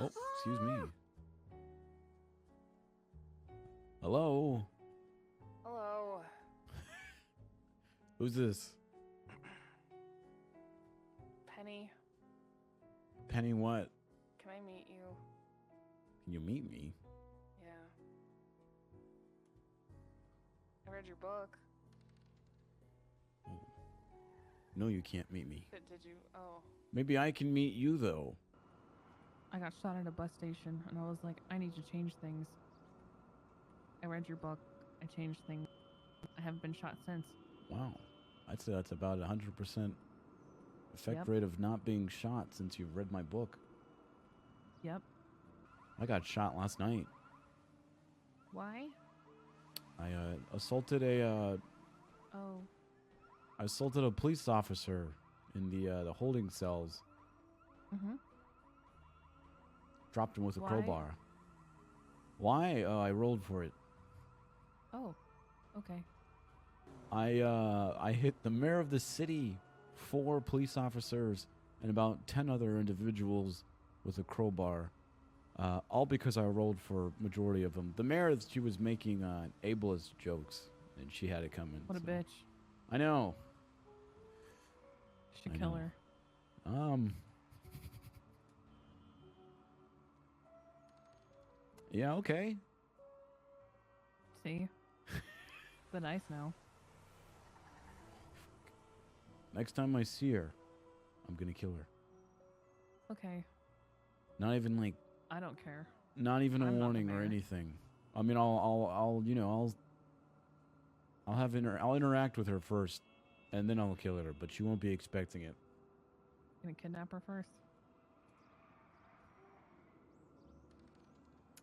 Oh, excuse me. Hello? Hello. Who's this? Penny, Penny what? can I meet you? Can you meet me? Yeah. I read your book. No, you can't meet me. Did you? Oh. Maybe I can meet you, though. I got shot at a bus station, and I was like, I need to change things. I read your book. I changed things. I haven't been shot since. Wow. I'd say that's about 100% effect Yep. rate of not being shot since you've read my book. Yep. I got shot last night. Why? I assaulted a Oh. I assaulted a police officer in the holding cells. Mm-hmm. Dropped him with a Why? crowbar. Why? I rolled for it. Oh. Okay. I hit the mayor of the city, 4 police officers, and about 10 other individuals with a crowbar. All because I rolled for majority of them. The mayor, she was making ableist jokes, and she had it coming. What a so. bitch. I know. Should I kill know. her. Yeah, okay. See? But nice now. Next time I see her, I'm gonna kill her. Okay. Not even like, I don't care. not even a I'm not the warning or mayor. anything. I mean, I'll you know, I'll interact with her first, and then I'll kill her. But she won't be expecting it. Gonna kidnap her first?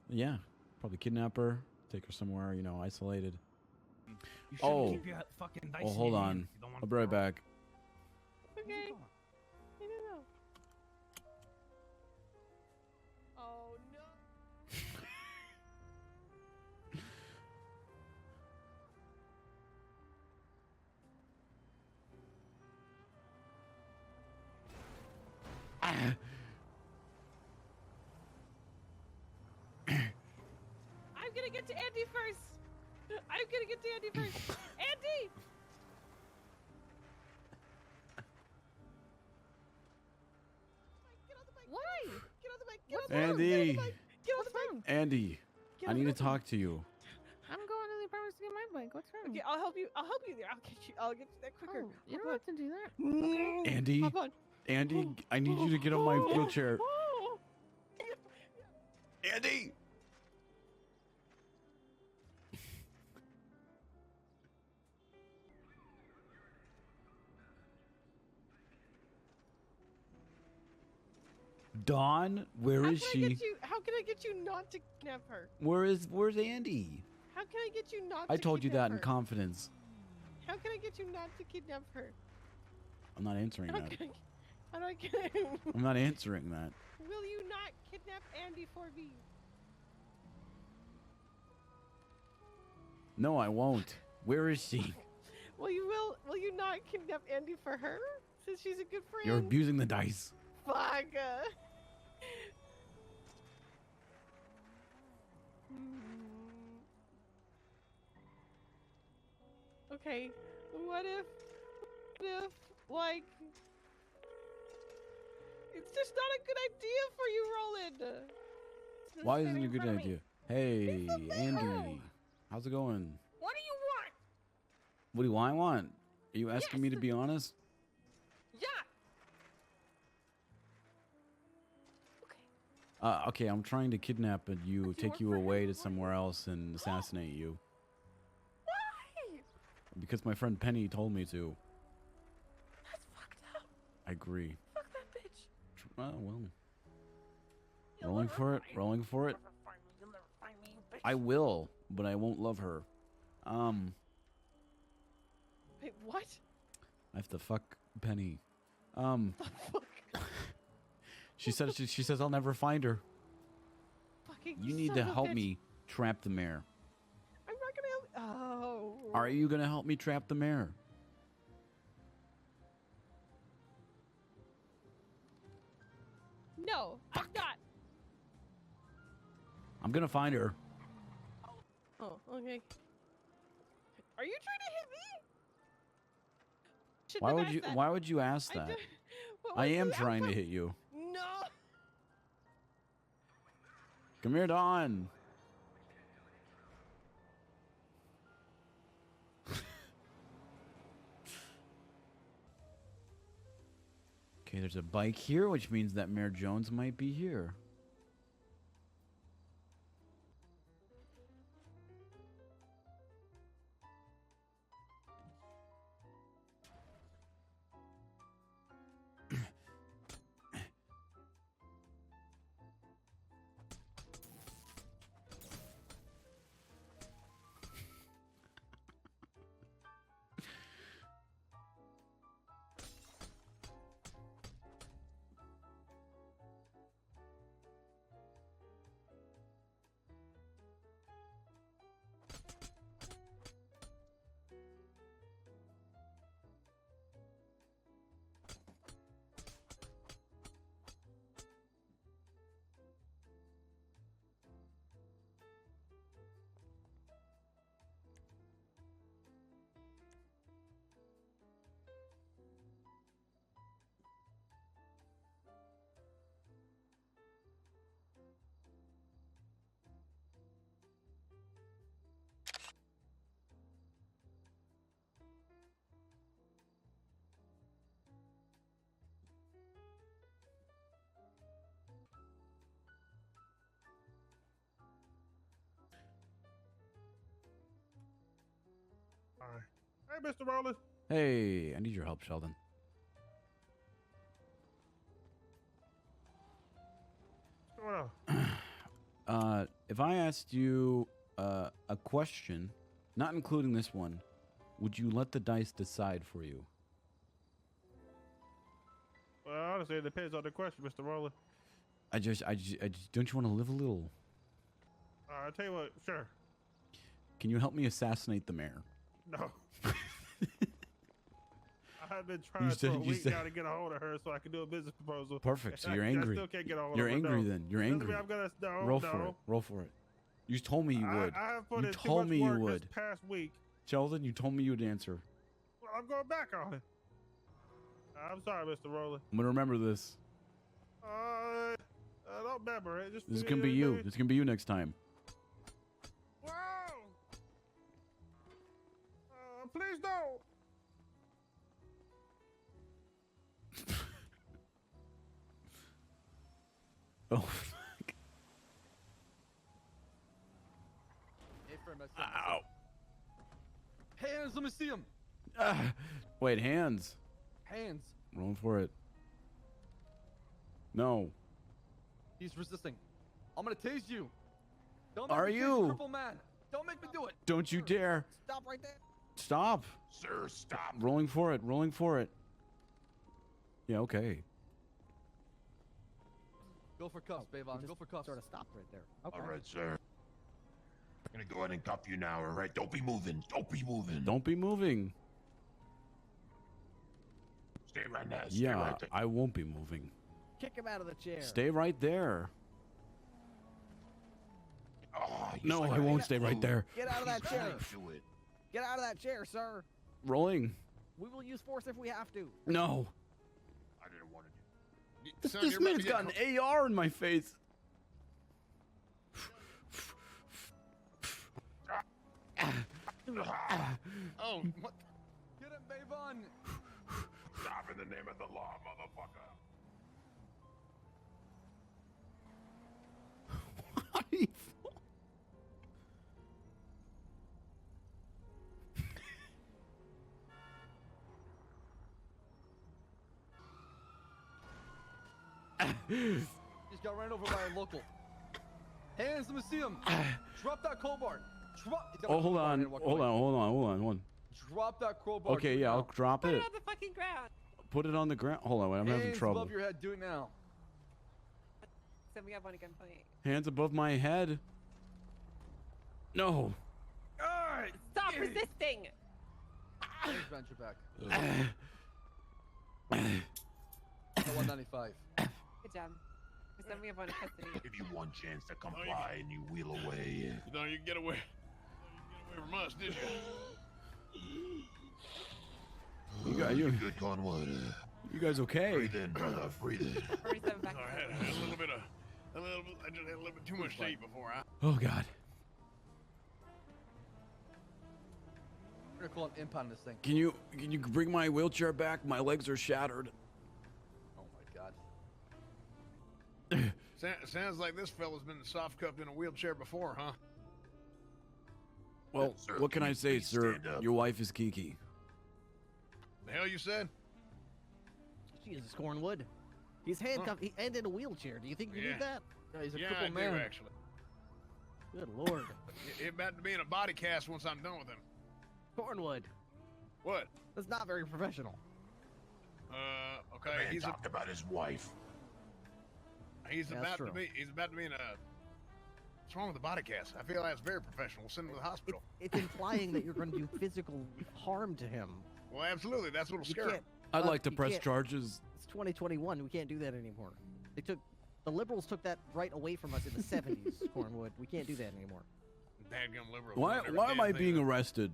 Yeah, probably kidnap her, take her somewhere, you know, isolated. You shouldn't Oh. keep your fucking dice Oh, in hold your on. hand if you don't want I'll be right back. Okay. I don't know. Oh, no. Ah. I'm gonna get to Andy first. I'm gonna get to Andy first. Andy! Get on the bike. Why? Get on the bike. Get on the bike. Andy, Get on the bike. Andy, Get I on need the to bike. talk to you. I'm going to the apartments to get my bike. What's wrong? Okay, I'll help you. I'll help you there. I'll get you there quicker. Oh, you don't have to do that. Andy, Hop on. Andy, I need you to get on my wheelchair. Andy! Dawn, where is she? How can I get you not to kidnap her? Where's Andy? How can I get you not I to told you that kidnap in her? confidence. How can I get you not to kidnap her? I'm not answering How that. can I, how do I get I'm not answering that. Will you not kidnap Andy for me? No, I won't. Where is she? Will you not kidnap Andy for her? Since she's a good friend. You're abusing the dice. Fuck. Okay, what if, like, it's just not a good idea for you, Roland. Why isn't it a good idea? Hey, Andy. How's it going? What do you want? What do I want? Are you asking me to be honest? Yeah. Okay. Okay, I'm trying to kidnap you, take you away to somewhere else and assassinate you. Why? Because my friend Penny told me to. That's fucked up. I agree. Fuck that bitch. Oh, well. Rolling for it, rolling for it. You'll never find me, you bitch. I will, but I won't love her. Wait, what? I have to fuck Penny. She says I'll never find her. Fucking You need son to of a help bitch. me trap the mayor. I'm not gonna help. Oh. Are you gonna help me trap the mayor? No, I'm not. I'm gonna find her. Oh, okay. Are you trying to hit me? Shouldn't Why have would asked you? that. Why would you ask I that? don't- what I was am the trying to outcome? hit you. No. Come here, Dawn. Okay, there's a bike here, which means that Mayor Jones might be here. All right. Hey, Mr. Roland. Hey, I need your help, Sheldon. What's going on? If I asked you a question, not including this one, would you let the dice decide for you? Well, honestly, it depends on the question, Mr. Roland. I just don't you want to live a little? I'll tell you what, sure. Can you help me assassinate the mayor? No. I've been trying for a week now to get a hold of her so I can do a business proposal. Perfect. So I- you're I angry. still can't get a hold You're of her. angry no. then. You're Doesn't angry. mean I'm gonna, no, Roll no. for it. Roll for it. You told me you would. I have put You in too told much me you work would. this past week. Sheldon, you told me you'd answer. Well, I'm going back on it. I'm sorry, Mr. Roland. I'm gonna remember this. I don't remember it. Just This is gonna be you. This is gonna be you next time. Wow. Please don't. Oh. Hey, friend, Ow. Hands, let me see them. Ah. Wait, hands. Hands. Rolling for it. No. He's resisting. I'm gonna tase you. Don't make Are me tase you? Cripple man. Don't make me do it. Don't you dare. Stop right there. Stop. Sir, stop. Rolling for it. Rolling for it. Yeah, okay. Go for cuffs, Bayvon. Go for cuffs. Sort of stopped right there. Okay. All right, sir. I'm gonna go ahead and cuff you now, all right? Don't be moving. Don't be moving. Don't be moving. Stay right there. Stay Yeah, right there. I won't be moving. Kick him out of the chair. Stay right there. Oh, he's No, like I a won't stay right fool. there. Get out of that He's chair. gonna do it. Get out of that chair, sir. Rolling. We will use force if we have to. No. I didn't want to do. This, Sir, this you're about man's to got get an AR in my face. Oh, what? Get him, Bayvon. Stop in the name of the law, motherfucker. Just got ran over by a local. Hands, let me see him. Drop that crowbar. Drop. He's got a Oh, hold crowbar on. and walk Hold away. on. Hold on. Hold on. Hold on. Drop that crowbar. Okay, Do it yeah, I'll now. drop Put it. it on the fucking ground. Put it on the ground. Hold on, wait, I'm having Hands trouble. above your head. Do it now. Send me up on a gunpoint. Hands above my head. No. Stop resisting. Hands behind your back. 195. Good job. Send me up on custody. Give you one chance to comply and you wheel away. You thought you could get away. You from us, did you? You Good, Cornwood. you guys okay? Breathe in, brother. Breathe in. 47 back. Sorry, I had a little bit. I just had a little bit too much to eat before I. Oh God. We're gonna call an impound this thing. Can you bring my wheelchair back? My legs are shattered. Oh my god. Sounds like this fella's been soft cuffed in a wheelchair before, huh? Well, Sir, what can I say, please sir? stand up. Your wife is Kiki. The hell you said? Jesus, Cornwood. He's handcuffed and in a wheelchair. Do you think you Yeah. need that? Yeah, he's a Yeah, I crippled do man. actually. Good lord. It about to be in a body cast once I'm done with him. Cornwood. What? That's not very professional. The Okay. man talked about his wife. He's Yeah, about that's to true. be. He's about to be in a. What's wrong with the body cast? I feel that's very professional. We'll send him to the hospital. It's implying that you're going to do physical harm to him. Well, absolutely. That's what'll You scare him. can't. I'd like to you press can't- charges. It's 2021. We can't do that anymore. The liberals took that right away from us in the 70s, Cornwood. We can't do that anymore. Dadgum liberals. Why doing every am I damn thing being that- arrested?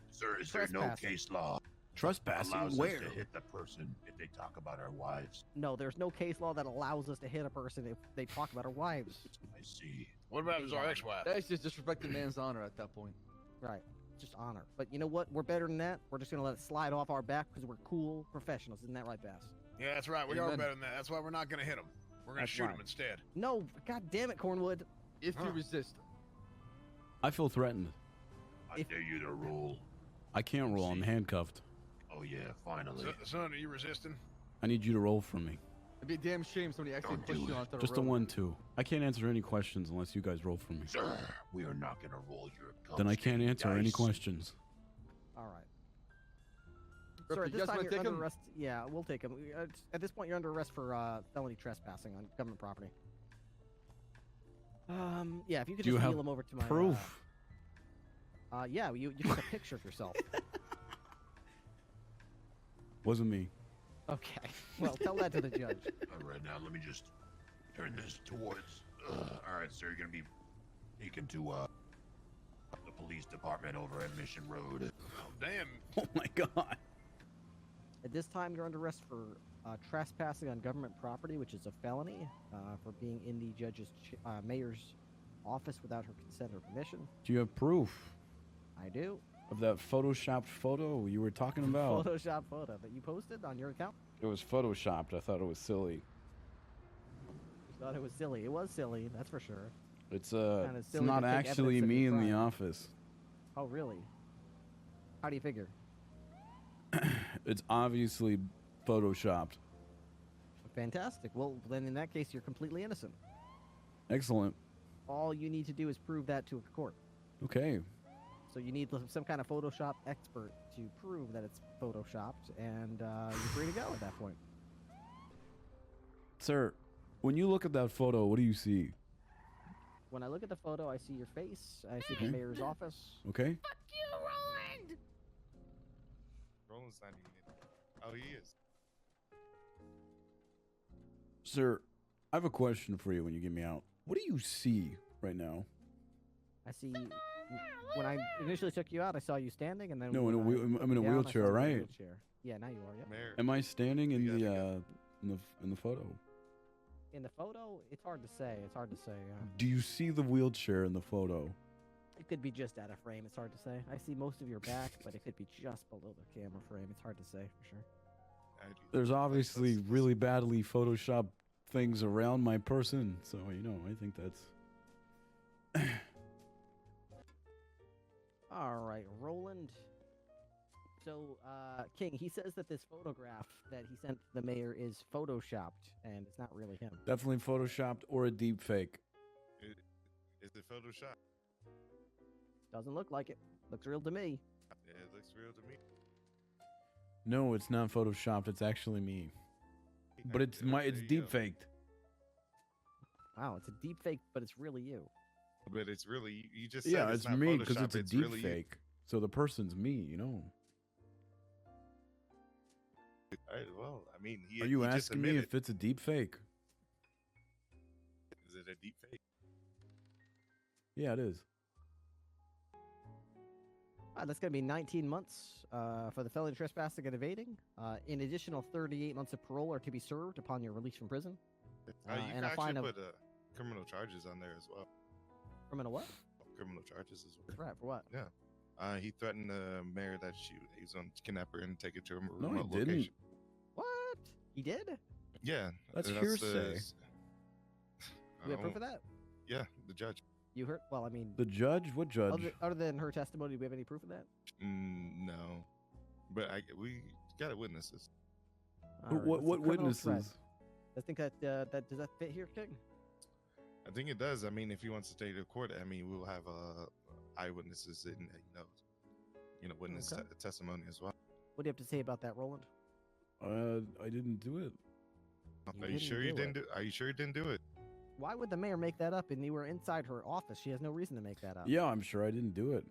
Sir, is there no Trespassing. case law Trespassing? allows Where? us to hit the person if they talk about our wives? No, there's no case law that allows us to hit a person if they talk about our wives. I see. What about if it's our ex-wife? That's just disrespecting man's honor at that point. Right. Just honor. But you know what? We're better than that. We're just going to let it slide off our back because we're cool professionals. Isn't that right, Bass? Yeah, that's right. We are Amen. better than that. That's why we're not going to hit him. We're going to That's shoot right. him instead. No, god damn it, Cornwood. If you Huh. resist, I feel threatened. I If- dare you to roll. I can't roll. I'm See. handcuffed. Oh yeah, finally. Son, are you resisting? I need you to roll for me. it'd be a damn shame somebody actually Don't pushed do you it. onto the Just a road. 1-2. I can't answer any questions unless you guys roll for me. Sir, we are not gonna roll your Then I can't gum-stained answer any dice. questions. All right. Ripper, Sir, at you this guys time wanna you're take under him? arrest. Yeah, we'll take him. At this point, you're under arrest for felony trespassing on government property. Yeah, if you could Do you just have wheel him over to my Proof. Yeah, you took a picture of yourself. Wasn't me. Okay. Well, tell that to the judge. All right, now let me just turn this towards. All right, sir, you're gonna be taken to the police department over at Mission Road. Oh, damn. Oh my God. At this time, you're under arrest for trespassing on government property, which is a felony, for being in the mayor's office without her consent or permission. Do you have proof I do. of that photoshopped photo you were talking about? Photoshop photo that you posted on your account. It was photoshopped. I thought it was silly. You thought it was silly. It was silly, that's for sure. It's Kinda it's silly not to take actually evidence of me your in the crime. office. Oh, really? How do you figure? It's obviously photoshopped. Fantastic. Well, then in that case, you're completely innocent. Excellent. All you need to do is prove that to a court. Okay. So you need some kind of Photoshop expert to prove that it's photoshopped, and you're free to go at that point. Sir, when you look at that photo, what do you see? When I look at the photo, I see your face. I see Okay. the mayor's office. Okay? Roland's not even in. Oh, he is. Sir, I have a question for you when you get me out. What do you see right now? I see. When I initially took you out, I saw you standing, and then No, when I'm in a I down, I wheelchair, saw you in a right? wheelchair. Yeah, now you are. Yeah. Mayor. Am I standing in You the gotta in the photo? In the photo, it's hard to say. It's hard to say. Do you see the wheelchair in the photo? It could be just out of frame. It's hard to say. I see most of your back, but it could be just below the camera frame. It's hard to say for sure. I do. There's obviously Let's- really badly photoshopped things around my person, so I think that's All right, Roland. So, King, he says that this photograph that he sent the mayor is photoshopped, and it's not really him. definitely photoshopped or a deep fake. Is it Photoshop? Doesn't look like it. Looks real to me. Yeah, it looks real to me. No, it's not photoshopped. It's actually me. But it's There you deep go. faked. Wow, it's a deep fake, but it's really you. But it's really you just said Yeah, it's it's not me because Photoshop, it's a deep really you. fake. So the person's me. All right, well, I mean, he, Are you he just asking me admitted- if it's a deep fake? it a deep fake? Yeah, it is. That's going to be 19 months for the felony trespassing and evading. An additional 38 months of parole are to be served upon your release from prison. You And can a actually fine of put criminal charges on there as well. criminal what? Criminal charges as well. Right, for what? Yeah. He threatened the mayor that he was going to kidnap her and take her to a No, he remote didn't. location. What? He did? Yeah. That's hearsay. Do we have proof of that? Yeah, the judge. You heard? Well, I mean, The judge? What judge? other than her testimony, do we have any proof of that? No. But we got witnesses. All right, What let's see, criminal threat. witnesses? I think that does that fit here, King? I think it does. I mean, if he wants to take it to court, I mean, we'll have eyewitnesses and witness Okay. testimony as well. What do you have to say about that, Roland? I didn't do it. Are you sure you didn't do? Are you sure you didn't do it? Why would the mayor make that up and you were inside her office? She has no reason to make that up. Yeah, I'm sure I didn't do it.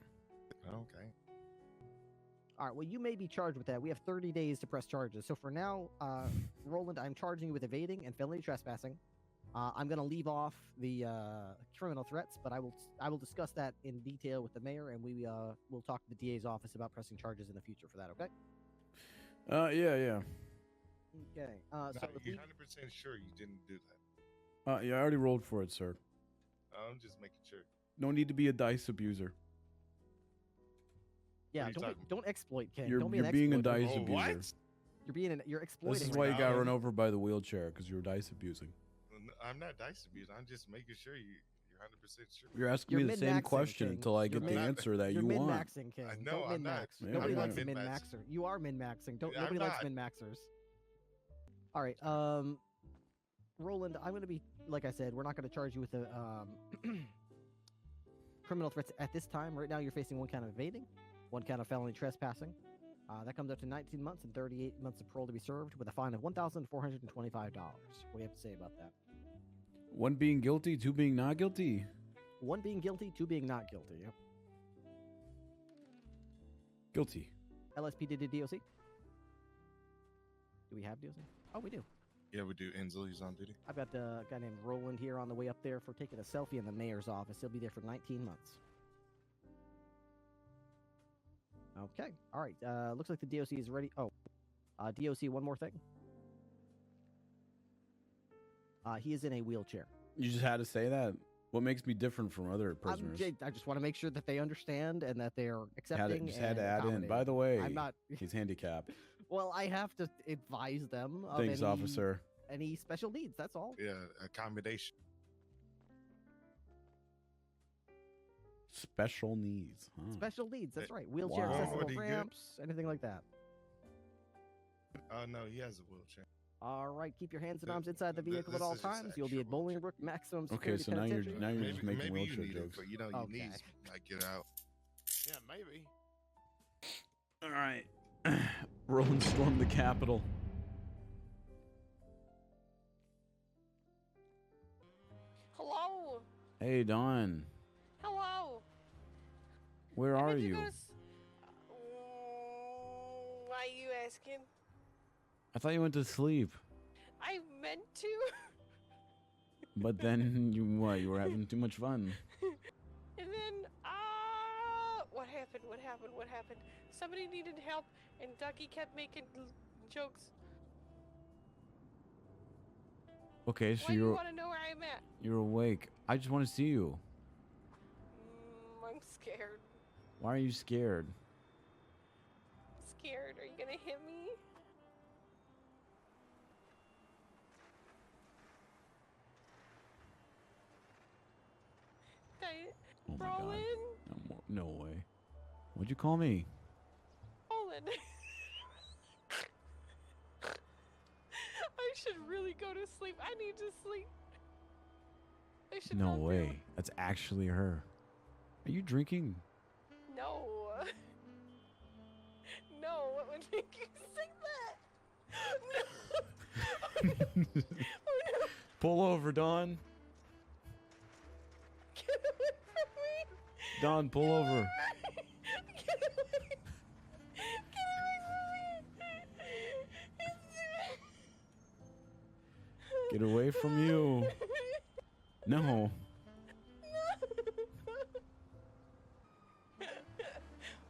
Okay. All right, well, you may be charged with that. We have 30 days to press charges. So for now, Roland, I'm charging you with evading and felony trespassing. I'm going to leave off the criminal threats, but I will discuss that in detail with the mayor, and we will talk to the DA's office about pressing charges in the future for that, okay? Yeah. Okay. Now, So if you're we, 100% sure you didn't do that? Yeah, I already rolled for it, sir. I'm just making sure. No need to be a dice abuser. yeah, are you talking- don't exploit King. You're Don't be an being a exploiter. dice Oh, abuser. what? You're exploiting. This is right why you now. got run over by the wheelchair, because you were dice abusing. I'm not dice abusing. I'm just making sure you're 100% sure. You're asking You're me the same min-maxing, question King. until I You're get the min- answer that You're you want. min-maxing, King. No, Don't I'm not. min-max. Yeah, Nobody I'm likes a not. min-maxer. You are min-maxing. I'm Nobody likes not. min-maxers. All right. Roland, I'm going to be, like I said, we're not going to charge you with the criminal threats at this time. Right now, you're facing one count of evading, one count of felony trespassing. That comes up to 19 months and 38 months of parole to be served with a fine of $1,425. What do you have to say about that? One being guilty, two being not guilty. One being guilty, two being not guilty. Yep. Guilty. LSPD to DOC? Do we have DOC? Oh, we do. Yeah, we do. Enzel's on duty. I've got a guy named Roland here on the way up there for taking a selfie in the mayor's office. He'll be there for 19 months. Okay. All right. Looks like the DOC is ready. Oh, DOC, one more thing. He is in a wheelchair. You just had to say that. What makes me different from other prisoners? I just want to make sure that they understand and that they're accepting. Had to and add in. accommodating. By the way, I'm not. he's handicapped. Well, I have to advise them of Thanks, officer. any special needs. That's all. Yeah, accommodation. Special needs. Huh. Special needs. That's right. Wheelchair Wow. accessible What do you get? ramps, anything like that. No, he has a wheelchair. All right, keep your hands and arms Th- inside the th- vehicle at this all is just times. You'll be at extra wheelchair. Bolingbrook Maximum Okay, Security so now you're Penitentiary. just making maybe wheelchair you need jokes. it, but your Okay. knees might get out. Yeah, maybe. All right. Roland stormed the Capitol. Hello. Hey, Dawn. Hello. Where When are did you? go to why are you asking? I thought you went to sleep. I meant to. But then you what? You were having too much fun. And then, what happened? What happened? What happened? Somebody needed help, and Ducky kept making jokes. Okay, so Why do you you're want to know where I'm at? you're awake. I just want to see you. I'm scared. Why are you scared? Scared? Are you gonna hit me? Oh my God. Roland? No way. What'd you call me? Roland. I should really go to sleep. I need to sleep. I should No not be way. That's actually her. Are you drinking? No. No, what would make you think that? No. Oh no. Pull over, Dawn. Get away from me. Dawn, pull Get over. away. Get away. Get away from me. Get away from you. No.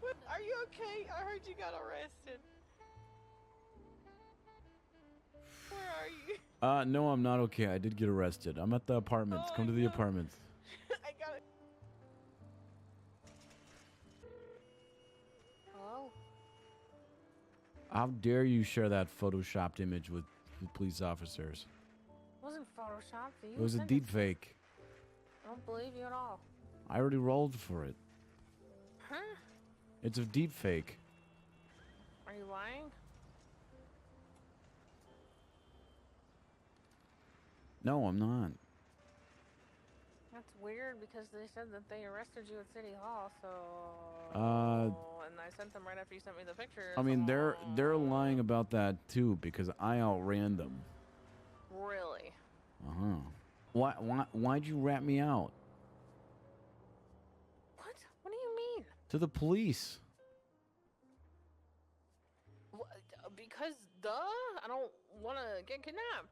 What? Are you okay? I heard you got arrested. Where are you? No, I'm not okay. I did get arrested. I'm at the apartments. Oh, Come to I the know. apartments. I got it. Hello? How dare you share that photoshopped image with police officers? It wasn't photoshopped. You It was a sent deep fake. I don't believe you at all. I already rolled for it. Huh? It's a deep fake. Are you lying? No, I'm not. That's weird because they said that they arrested you at City Hall, so... And I sent them right after you sent me the picture. I mean, they're lying about that too because I outran them. Really? Why'd you rat me out? What? What do you mean? To the police. Because, duh? I don't want to get kidnapped.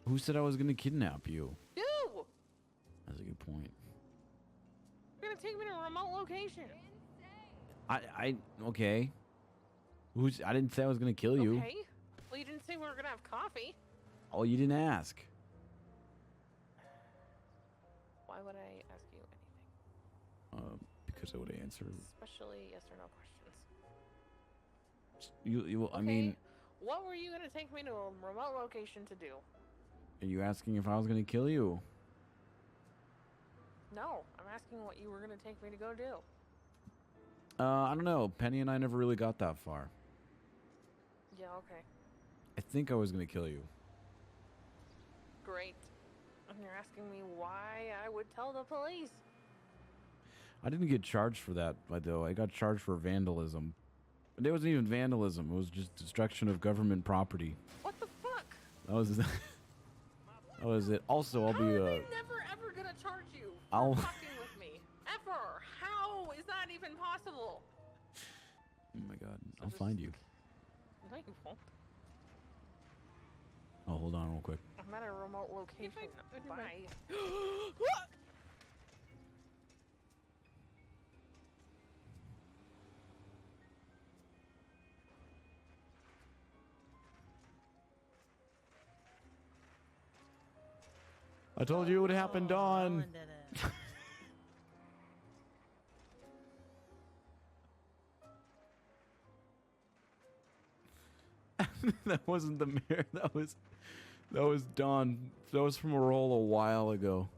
Who said I was gonna kidnap you? You! That's a good point. You're gonna take me to a remote location. Okay. I didn't say I was gonna kill you. Okay. Well, you didn't say we were gonna have coffee. Oh, you didn't ask. Why would I ask you anything? Because I would answer. Especially yes or no questions. You. I Okay. mean, What were you gonna take me to a remote location to do? are you asking if I was gonna kill you? No, I'm asking what you were gonna take me to go do. I don't know. Penny and I never really got that far. Yeah, okay. I think I was gonna kill you. Great. And you're asking me why I would tell the police. I didn't get charged for that, though. I got charged for vandalism. But it wasn't even vandalism. It was just destruction of government property. What the fuck? That was that was it. Also, I'll How be are they never ever gonna charge you for I'll fucking with me? Ever? How is that even possible? Oh my god. I'll find you. No, you won't. Oh, hold on real quick. I'm at a remote location. Bye. I told you it would happen, Dawn. That wasn't the mayor. That was Dawn. That was from a roll a while ago.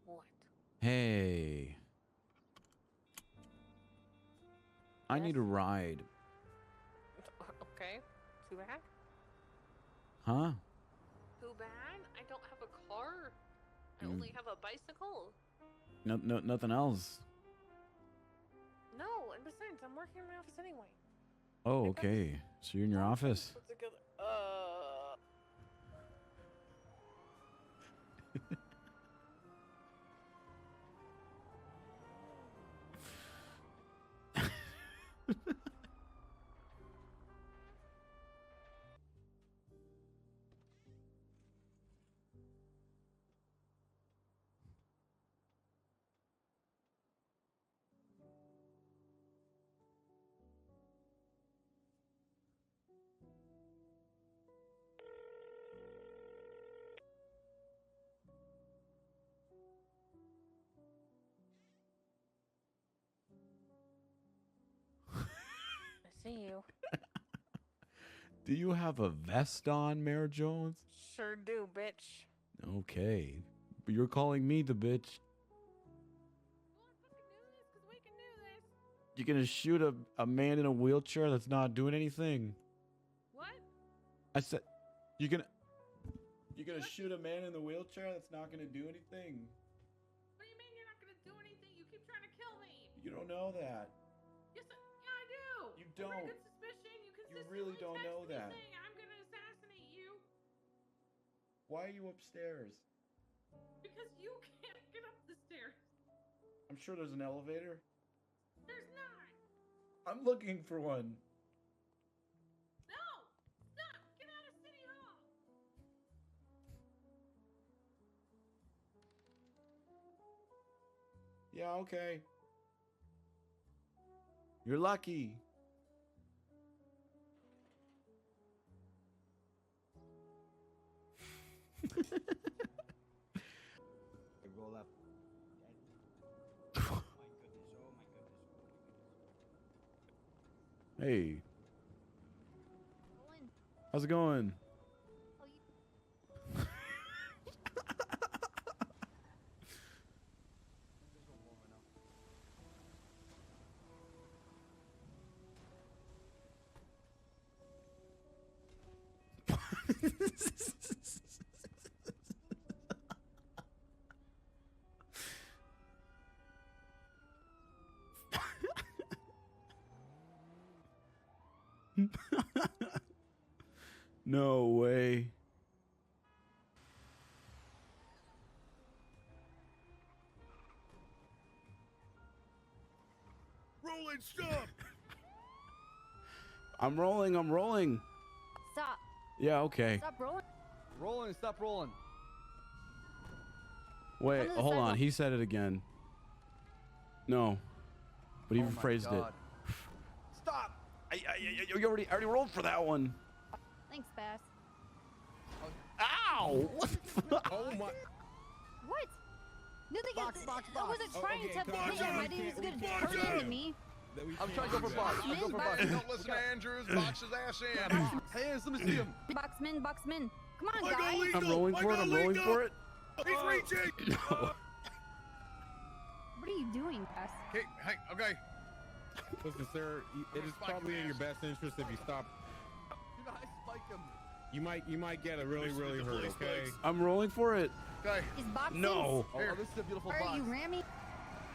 What? Hey. I need a ride. Okay. Too bad. Huh? Too bad. I don't have a car. I only have a bicycle. No, nothing else. No, and besides, I'm working in my office anyway. Oh, okay. So you're in your office. Put together. I see you. Do you have a vest on, Mayor Jones? Sure do, bitch. Okay. But you're calling me the bitch. You're gonna shoot a man in a wheelchair that's not doing anything. What? I said, you're gonna shoot a man in the wheelchair that's not gonna do anything. What do you mean you're not gonna do anything? You keep trying to kill me. You don't know that. Yes, yeah, I do. You Pretty don't. good suspicion. You consistently really don't text know me that. saying I'm gonna assassinate you Why are you upstairs? because you can't get up the stairs. I'm sure there's an elevator. There's not. I'm looking for one. No! Stop! Get out of City Hall! Yeah, okay. You're lucky. Roll up. Hey, Roland, how's it going? oh, you No way. Roland, stop! I'm rolling. I'm rolling. stop. Yeah, okay. Stop rolling. Roland, stop rolling. Wait, Come to the hold on. sidewalk. He said it again. No, but he Oh my rephrased it. God. Stop! You already rolled for that one. Thanks, Bass. Ow! What the fuck? Oh my. What? No, they Box, box, I box. wasn't Oh, trying okay, to come on, hit John, him. I we didn't can't- was we gonna can't turn do into that. me. That we I'm can't trying to go do for that. box. I'll go for box. Don't listen to Andrews. Box his ass in. Hands, let me see him. Boxman, boxman. Come on, Michael guys. Lee- I'm rolling for it. I'm rolling for it. He's reaching. What are you doing, Bass? Okay, hey, okay. Listen, sir, it is probably in your best interest if you stop. Do not spike him. You might get a really the hurt. police Okay. plates. I'm rolling for it. Okay. Is boxing? No. Oh, this is a beautiful Are box. you ramming?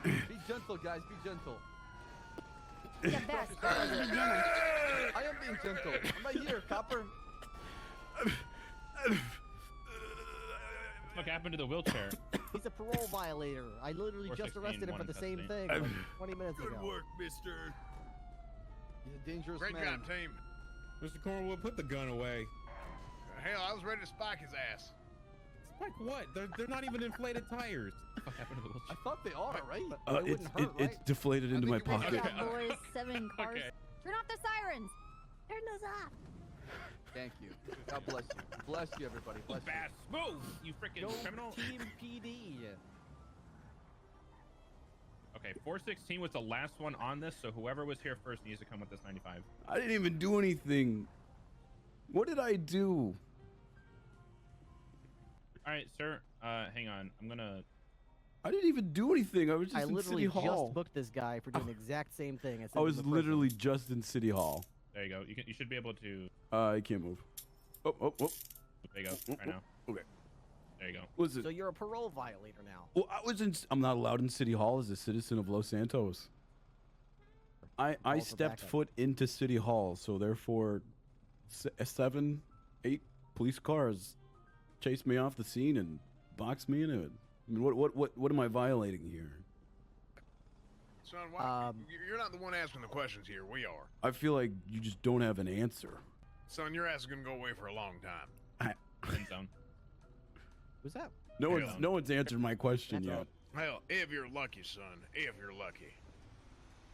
Be gentle, guys. Be gentle. Yeah, Bass. Be gentle. I am being gentle. I'm right here, copper. What happened to the wheelchair? He's a parole violator. I literally just 416, arrested him for one the same custody. thing like 20 minutes Good ago. work, mister. He's a dangerous Great man. job, team. Mr. Cornwood, put the gun away. Hell, I was ready to spike his ass. Spike what? They're not even inflated tires. What happened to the I wheelchair? thought they are, right? It wouldn't hurt, It's right? deflated into my think it was- pocket. Good job, boys. 7 cars. Okay. Turn off the sirens. Turn those off. Thank you. God bless you. Bless you, everybody. Bless you. Bass, move! You freaking Go criminal! Team PD. Okay, 416 was the last one on this, so whoever was here first needs to come with this 95. I didn't even do anything. What did I do? All right, sir. Hang on. I'm gonna. I didn't even do anything. I was just I in literally City Hall. just booked this guy for doing the exact same thing. I was literally just in City Hall. There you go. You should be able to. I can't move. Oh. There you go. Right now. Okay. There you go. Listen. So you're a parole violator now. Well, I'm not allowed in City Hall as a citizen of Los Santos. I for stepped backup. foot into City Hall, so therefore, 7, 8 police cars chased me off the scene and boxed me into it. I mean, what am I violating here? Son, why, Um, you're not the one asking the questions here. We are. I feel like you just don't have an answer. Son, your ass is gonna go away for a long time. End zone. Who's that? No Yeah. one's answered my question That's yet. Hell, if you're lucky, son. If you're lucky.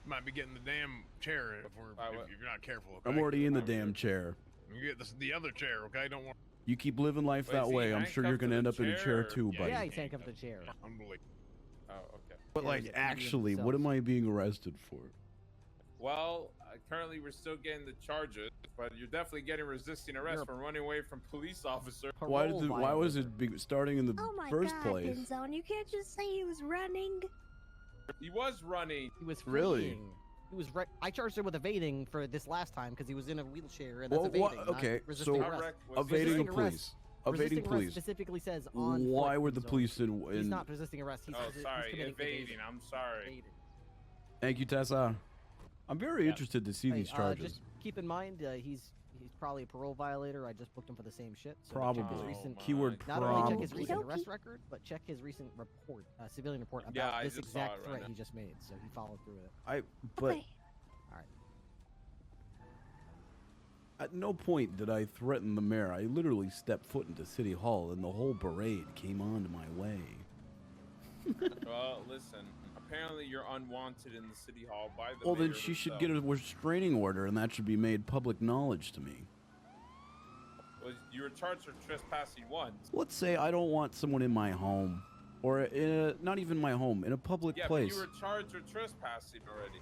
Might be getting the damn chair if you're not careful. Okay? I'm already in the damn chair. You get the other chair, okay? Don't worry. You keep living life that way, I'm sure you're gonna end up in a chair too, Yeah, buddy. Yeah, he's handcuffed the chair. Unbelievable. Oh, okay. But Yeah, like, he's actually, himself. what am I being arrested for? Well, currently we're still getting the charges, but you're definitely getting resisting arrest You're for running away from police officer. Why Parole was violator. it starting in the Oh my first God, place? Zone. You can't just say he was running. He was running. He was Really? fleeing. He was I charged him with evading for this last time because he was in a wheelchair and that's Well, evading. not okay, resisting so arrest. evading Resisting the arrest- police. Evading resisting arrest police. specifically says on. Why foot were the zone. police in? He's not resisting arrest. He's, Oh, he's sorry, committing evading. I'm sorry. Evading. Thank you, Tessa. I'm very Yeah. interested to see Hey, these charges. just keep in mind, he's probably a parole violator. I just booked him for the same shit. So check his Probably. recent- Keyword Not only check his probably. recent arrest record, but check his recent report, civilian report about Yeah, I this just saw exact it right threat now. he just made. So he followed through with it. But Okay. at no point did I threaten the mayor. I literally stepped foot into City Hall, and the whole parade came onto my way. Well, listen. apparently you're unwanted in the city hall by the Well, mayor then she should himself. get a restraining order, and that should be made public knowledge to me. Well, you were charged for trespassing once. Let's say I don't want someone in my home, or not even my home, in a public Yeah, place. but you were charged with trespassing already.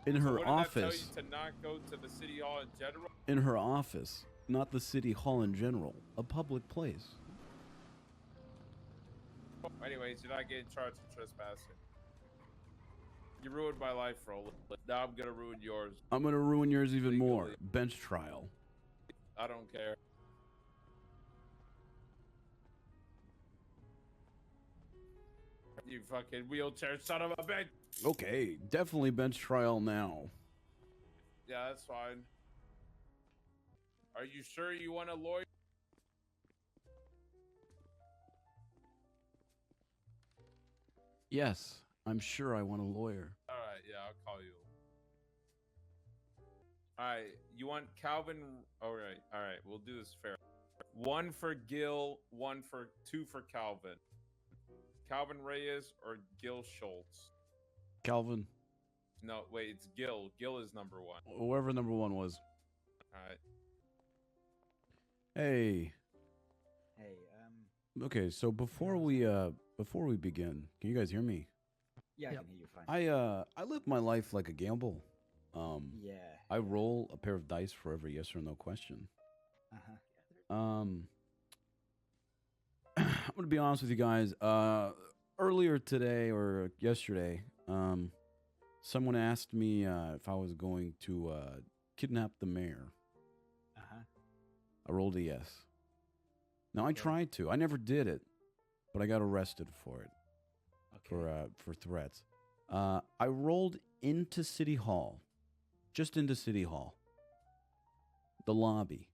In So her wouldn't office. that tell you to not go to the city hall in general? In her office, not the city hall in general. A public place. Anyways, you're not getting charged for trespassing. You ruined my life, Roland. Now I'm gonna ruin yours. I'm gonna ruin yours even more. Bench trial. I don't care. You fucking wheelchair son of a bitch. Okay, definitely bench trial now. Yeah, that's fine. Are you sure you want a lawyer? Yes, I'm sure I want a lawyer. All right, yeah, I'll call you. All right, you want Calvin? All right, we'll do this fair. One for Gil, two for Calvin. Calvin Reyes or Gil Schultz? Calvin, No, wait, it's Gil. Gil is number one. whoever number one was. All right. Hey. Hey, Okay, so before we begin, can you guys hear me? yeah, I can hear you fine. I live my life like a gamble. Yeah. I roll a pair of dice for every yes or no question. I'm gonna be honest with you guys. Earlier today or yesterday, someone asked me if I was going to kidnap the mayor. I rolled a yes. Now I tried to. I never did it, but I got arrested for it. For threats. I rolled into City Hall, just into City Hall. The lobby,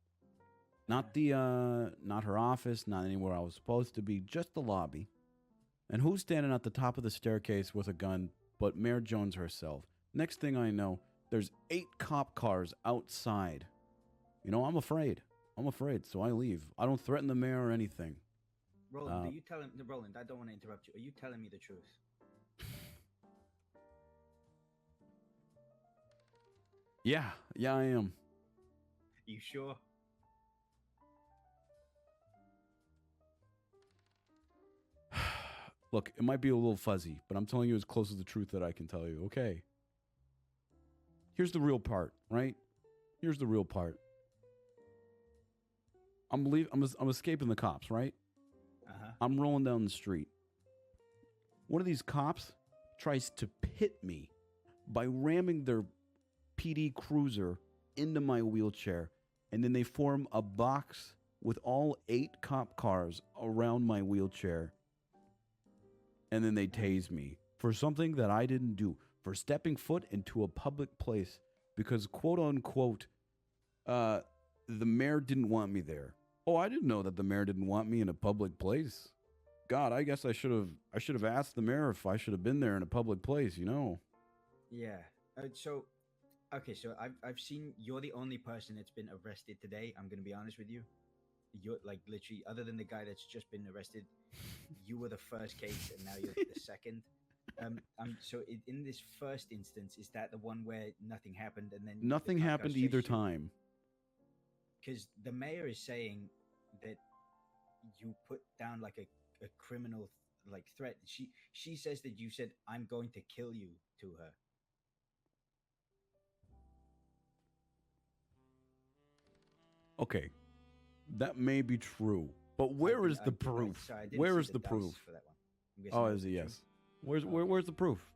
not her office, not anywhere I was supposed to be, just the lobby. And who's standing at the top of the staircase with a gun but Mayor Jones herself? Next thing I know, there's 8 cop cars outside. You know, I'm afraid, so I leave. I don't threaten the mayor or anything. Roland, are you telling Roland? I don't want to interrupt you. Are you telling me the truth? Yeah, I am. You sure? Look, it might be a little fuzzy, but I'm telling you as close to the truth that I can tell you, okay? Here's the real part, right? Here's the real part. I'm escaping the cops, right? I'm rolling down the street. One of these cops tries to pit me by ramming their PD cruiser into my wheelchair, and then they form a box with all 8 cop cars around my wheelchair. And then they tase me for something that I didn't do, for stepping foot into a public place because, quote unquote, the mayor didn't want me there. Oh, I didn't know that the mayor didn't want me in a public place. God, I guess I should have asked the mayor if I should have been there in a public place, you know. Yeah. So I've seen you're the only person that's been arrested today. I'm gonna be honest with you. You're like literally, other than the guy that's just been arrested, you were the first case, and now you're the second. So in this first instance, is that the one where nothing happened and then Nothing happened either time. Because the mayor is saying that you put down like a criminal like threat. She says that you said, "I'm going to kill you" to her. Okay, that may be true, but where is the proof? Where is the proof? Oh, is it yes? Where's the proof?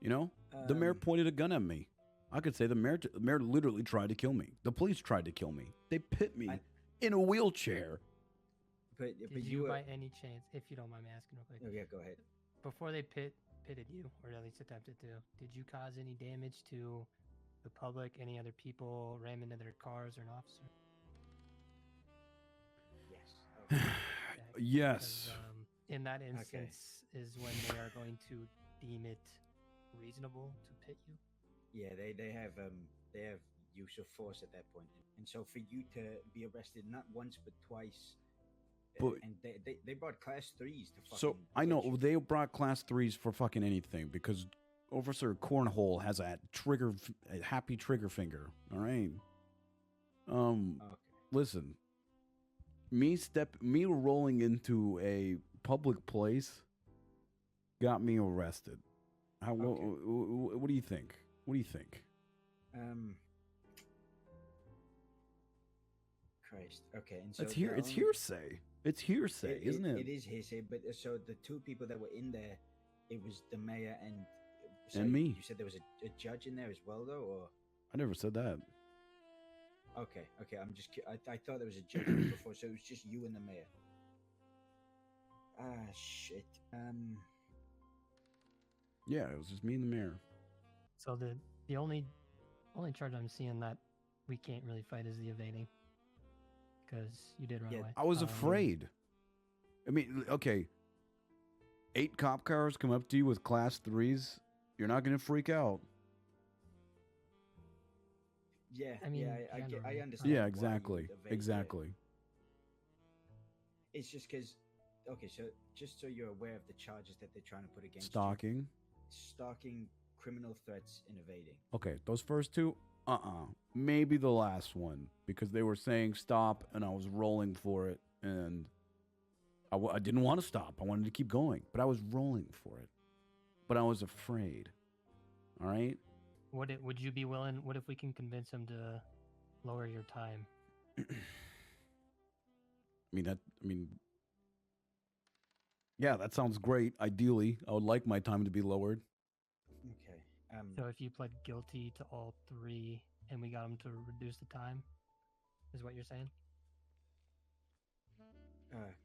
You know, the mayor pointed a gun at me. I could say the mayor literally tried to kill me. The police tried to kill me. They pit me in a wheelchair. But Did you, by any chance, if you don't mind me asking real quick? Oh, yeah, go ahead. Before they pitted you, or at least attempted to, did you cause any damage to the public, any other people, ram into their cars or an officer? Yes. Yes. In that instance is when they are going to deem it reasonable to pit you. Yeah, they have use of force at that point, and so for you to be arrested not once but twice, But and they brought class 3s to fucking. so I know they brought class 3s for fucking anything because Officer Cornhole has a happy trigger finger. All right. Listen. Me rolling into a public place got me arrested. What do you think? What do you think? Christ. Okay. And so It's hearsay. It's hearsay, isn't it? It is hearsay, but so the two people that were in there, it was the mayor and me. You said there was a judge in there as well, though, or? I never said that. Okay. I'm just. I thought there was a judge in there before, so it was just you and the mayor. Ah, shit. Yeah, it was just me and the mayor. So the only charge I'm seeing that we can't really fight is the evading, because you did run away. I was afraid. I mean, okay. 8 cop cars come up to you with class 3s. You're not gonna freak out. Yeah, I mean, I understand. Yeah, exactly. Exactly. It's just because, okay, so just so you're aware of the charges that they're trying to put against Stalking. Stalking, criminal threats, and evading. Okay, those first two, maybe the last one, because they were saying stop, and I was rolling for it, and I didn't want to stop. I wanted to keep going, but I was rolling for it. But I was afraid. All right? Would you be willing? What if we can convince him to lower your time? Yeah, that sounds great. Ideally, I would like my time to be lowered. Okay. So if you pled guilty to all 3 and we got him to reduce the time, is what you're saying?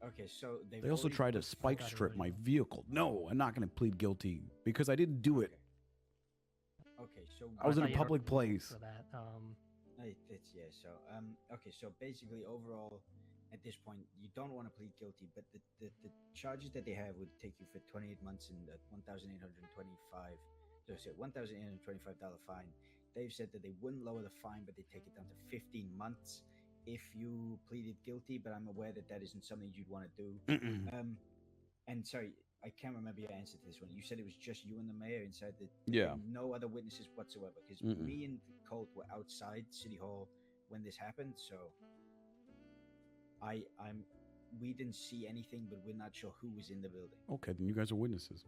Okay, so They also tried to spike strip my vehicle. No, I'm not going to plead guilty because I didn't do it. Okay, so I was in a public place. So okay, so basically overall, at this point, you don't want to plead guilty, but the charges that they have would take you for 28 months and $1,825. So $1,825 fine. They've said that they wouldn't lower the fine, but they take it down to 15 months if you pleaded guilty. But I'm aware that that isn't something you'd want to do. And sorry, I can't remember your answer to this one. You said it was just you and the mayor inside the. Yeah. No other witnesses whatsoever, because me and Colt were outside City Hall when this happened. So we didn't see anything, but we're not sure who was in the building. Okay, then you guys are witnesses.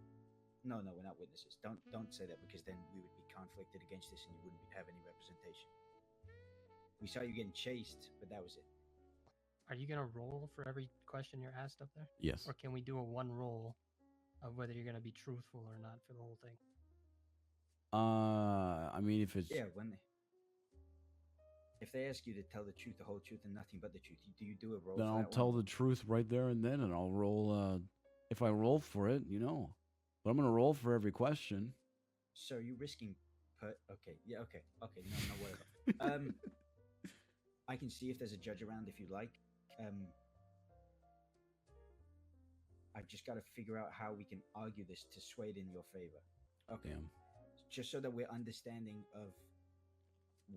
No, we're not witnesses. Don't say that, because then we would be conflicted against this, and you wouldn't have any representation. We saw you getting chased, but that was it. Are you gonna roll for every question you're asked up there? Yes. Or can we do a one roll of whether you're gonna be truthful or not for the whole thing? I mean, if it's if they ask you to tell the truth, the whole truth, and nothing but the truth, do you do a roll? then for I'll that tell one? the truth right there and then, and I'll roll. If I roll for it, but I'm gonna roll for every question. So you're risking. Okay, no, whatever. I can see if there's a judge around if you'd like. I've just got to figure out how we can argue this to sway it in your favor. Okay. Damn. Just so that we're understanding of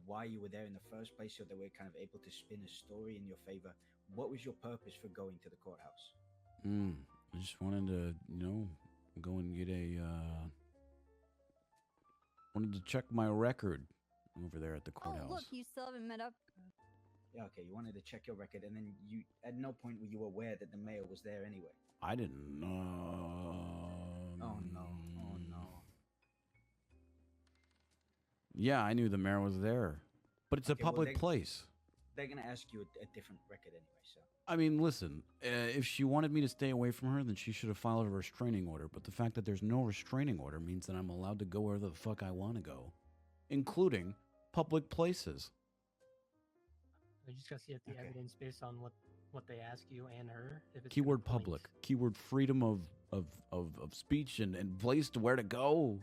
why you were there in the first place, so that we're kind of able to spin a story in your favor. What was your purpose for going to the courthouse? I just wanted to, go and get wanted to check my record over there at the courthouse. Oh, look, you still haven't met up. Yeah, okay, you wanted to check your record, and then you, at no point were you aware that the mayor was there anyway. I didn't know. Oh no. Yeah, I knew the mayor was there, but it's a Okay, well, public place. They're gonna ask you a different record anyway, so. I mean, listen, if she wanted me to stay away from her, then she should have filed a restraining order. But the fact that there's no restraining order means that I'm allowed to go where the fuck I want to go, including public places. We just gotta see if the evidence based on what they ask you and her. If it's Keyword public. Keyword freedom of speech and place to where to go.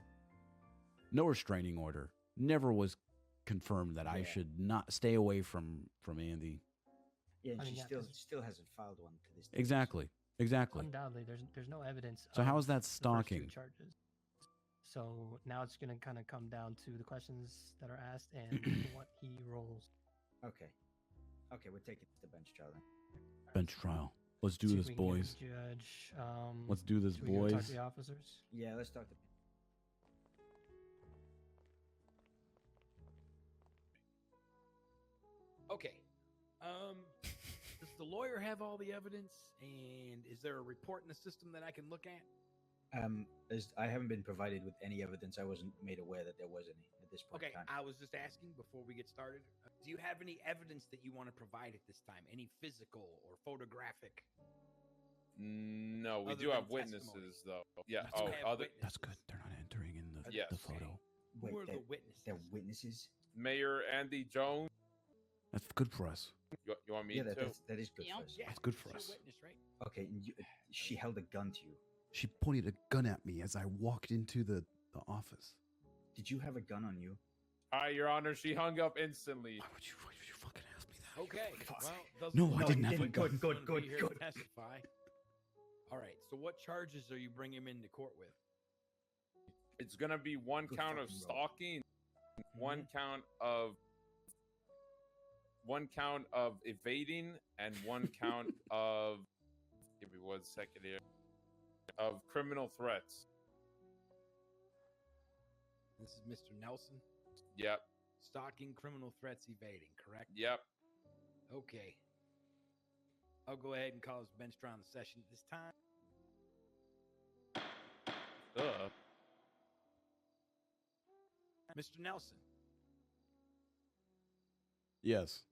No restraining order. Never was confirmed that I should not stay away from Andy. Yeah, and I mean, she yeah, still hasn't filed one to this day. Exactly. Undoubtedly, there's no evidence. So how of is that the first two stalking? charges. So now it's gonna kind of come down to the questions that are asked and what he rolls. Okay, we're taking it to the bench trial then. Bench trial. Let's do see if this, we can get boys. the Judge. Let's do this, should we go talk boys. to the officers? Yeah, let's talk to. Okay. Does the lawyer have all the evidence? And is there a report in the system that I can look at? As I haven't been provided with any evidence, I wasn't made aware that there was any at this point Okay, in time. I was just asking before we get started. Do you have any evidence that you want to provide at this time? Any physical or photographic? No, we Other do have than witnesses, though. Yeah. You have other. That's good. They're not entering in the, Yes. the photo. Who are they're- the witnesses? They're witnesses. Mayor Andy Jones. That's good for us. You want me Yeah, to? that is good Yeah, for us. yeah, That's good for she's us. a witness, right? Okay, and she held a gun to you. She pointed a gun at me as I walked into the office. Did you have a gun on you? Hi, Your Honor. She hung up instantly. Why would you fucking ask me that? Okay. Well, doesn't No, look I like didn't have a anyone gun. is Good, gonna be here to good. Testify. All right. So, what charges are you bringing him into court with? It's gonna be one Good count of fucking roll. stalking, one count of evading, and one count of. Give me 1 second here. Of criminal threats. This is Mr. Nelson. Yep. Stalking, criminal threats, evading, correct? Yep. Okay. I'll go ahead and call this bench trial in session at this time. Mr. Nelson, Yes.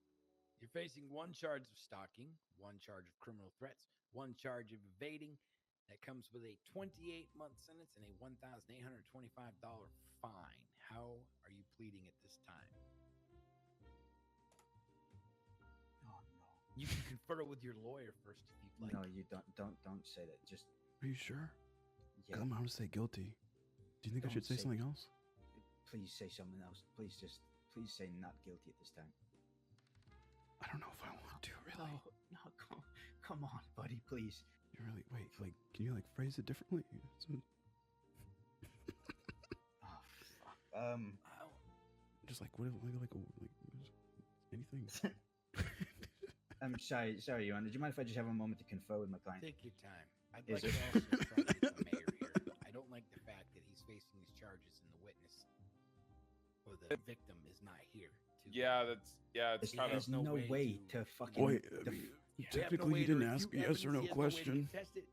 you're facing one charge of stalking, one charge of criminal threats, one charge of evading. That comes with a 28-month sentence and a $1,825 fine. How are you pleading at this time? Oh no. You can confer with your lawyer first if you'd like. No, you don't say that. Just Are you sure? yeah. I'm going to say guilty. Do you think I should say something else? Please say something else. Please say not guilty at this time. I don't know if I want to, really. No, come on, buddy, please. You really can you phrase it differently? Oh, fuck. Just what if anything. I'm sorry, Your Honor. Do you mind if I just have a moment to confer with my client? Take your time. I'd Is like it- to also try to get the mayor here. I don't like the fact that he's facing these charges and the witness or the victim is not here. Yeah, it's kind There's of. no way to fucking. Wait, We have no technically way you to didn't ask a refute yes or no evidence. He has no way to question. contest it.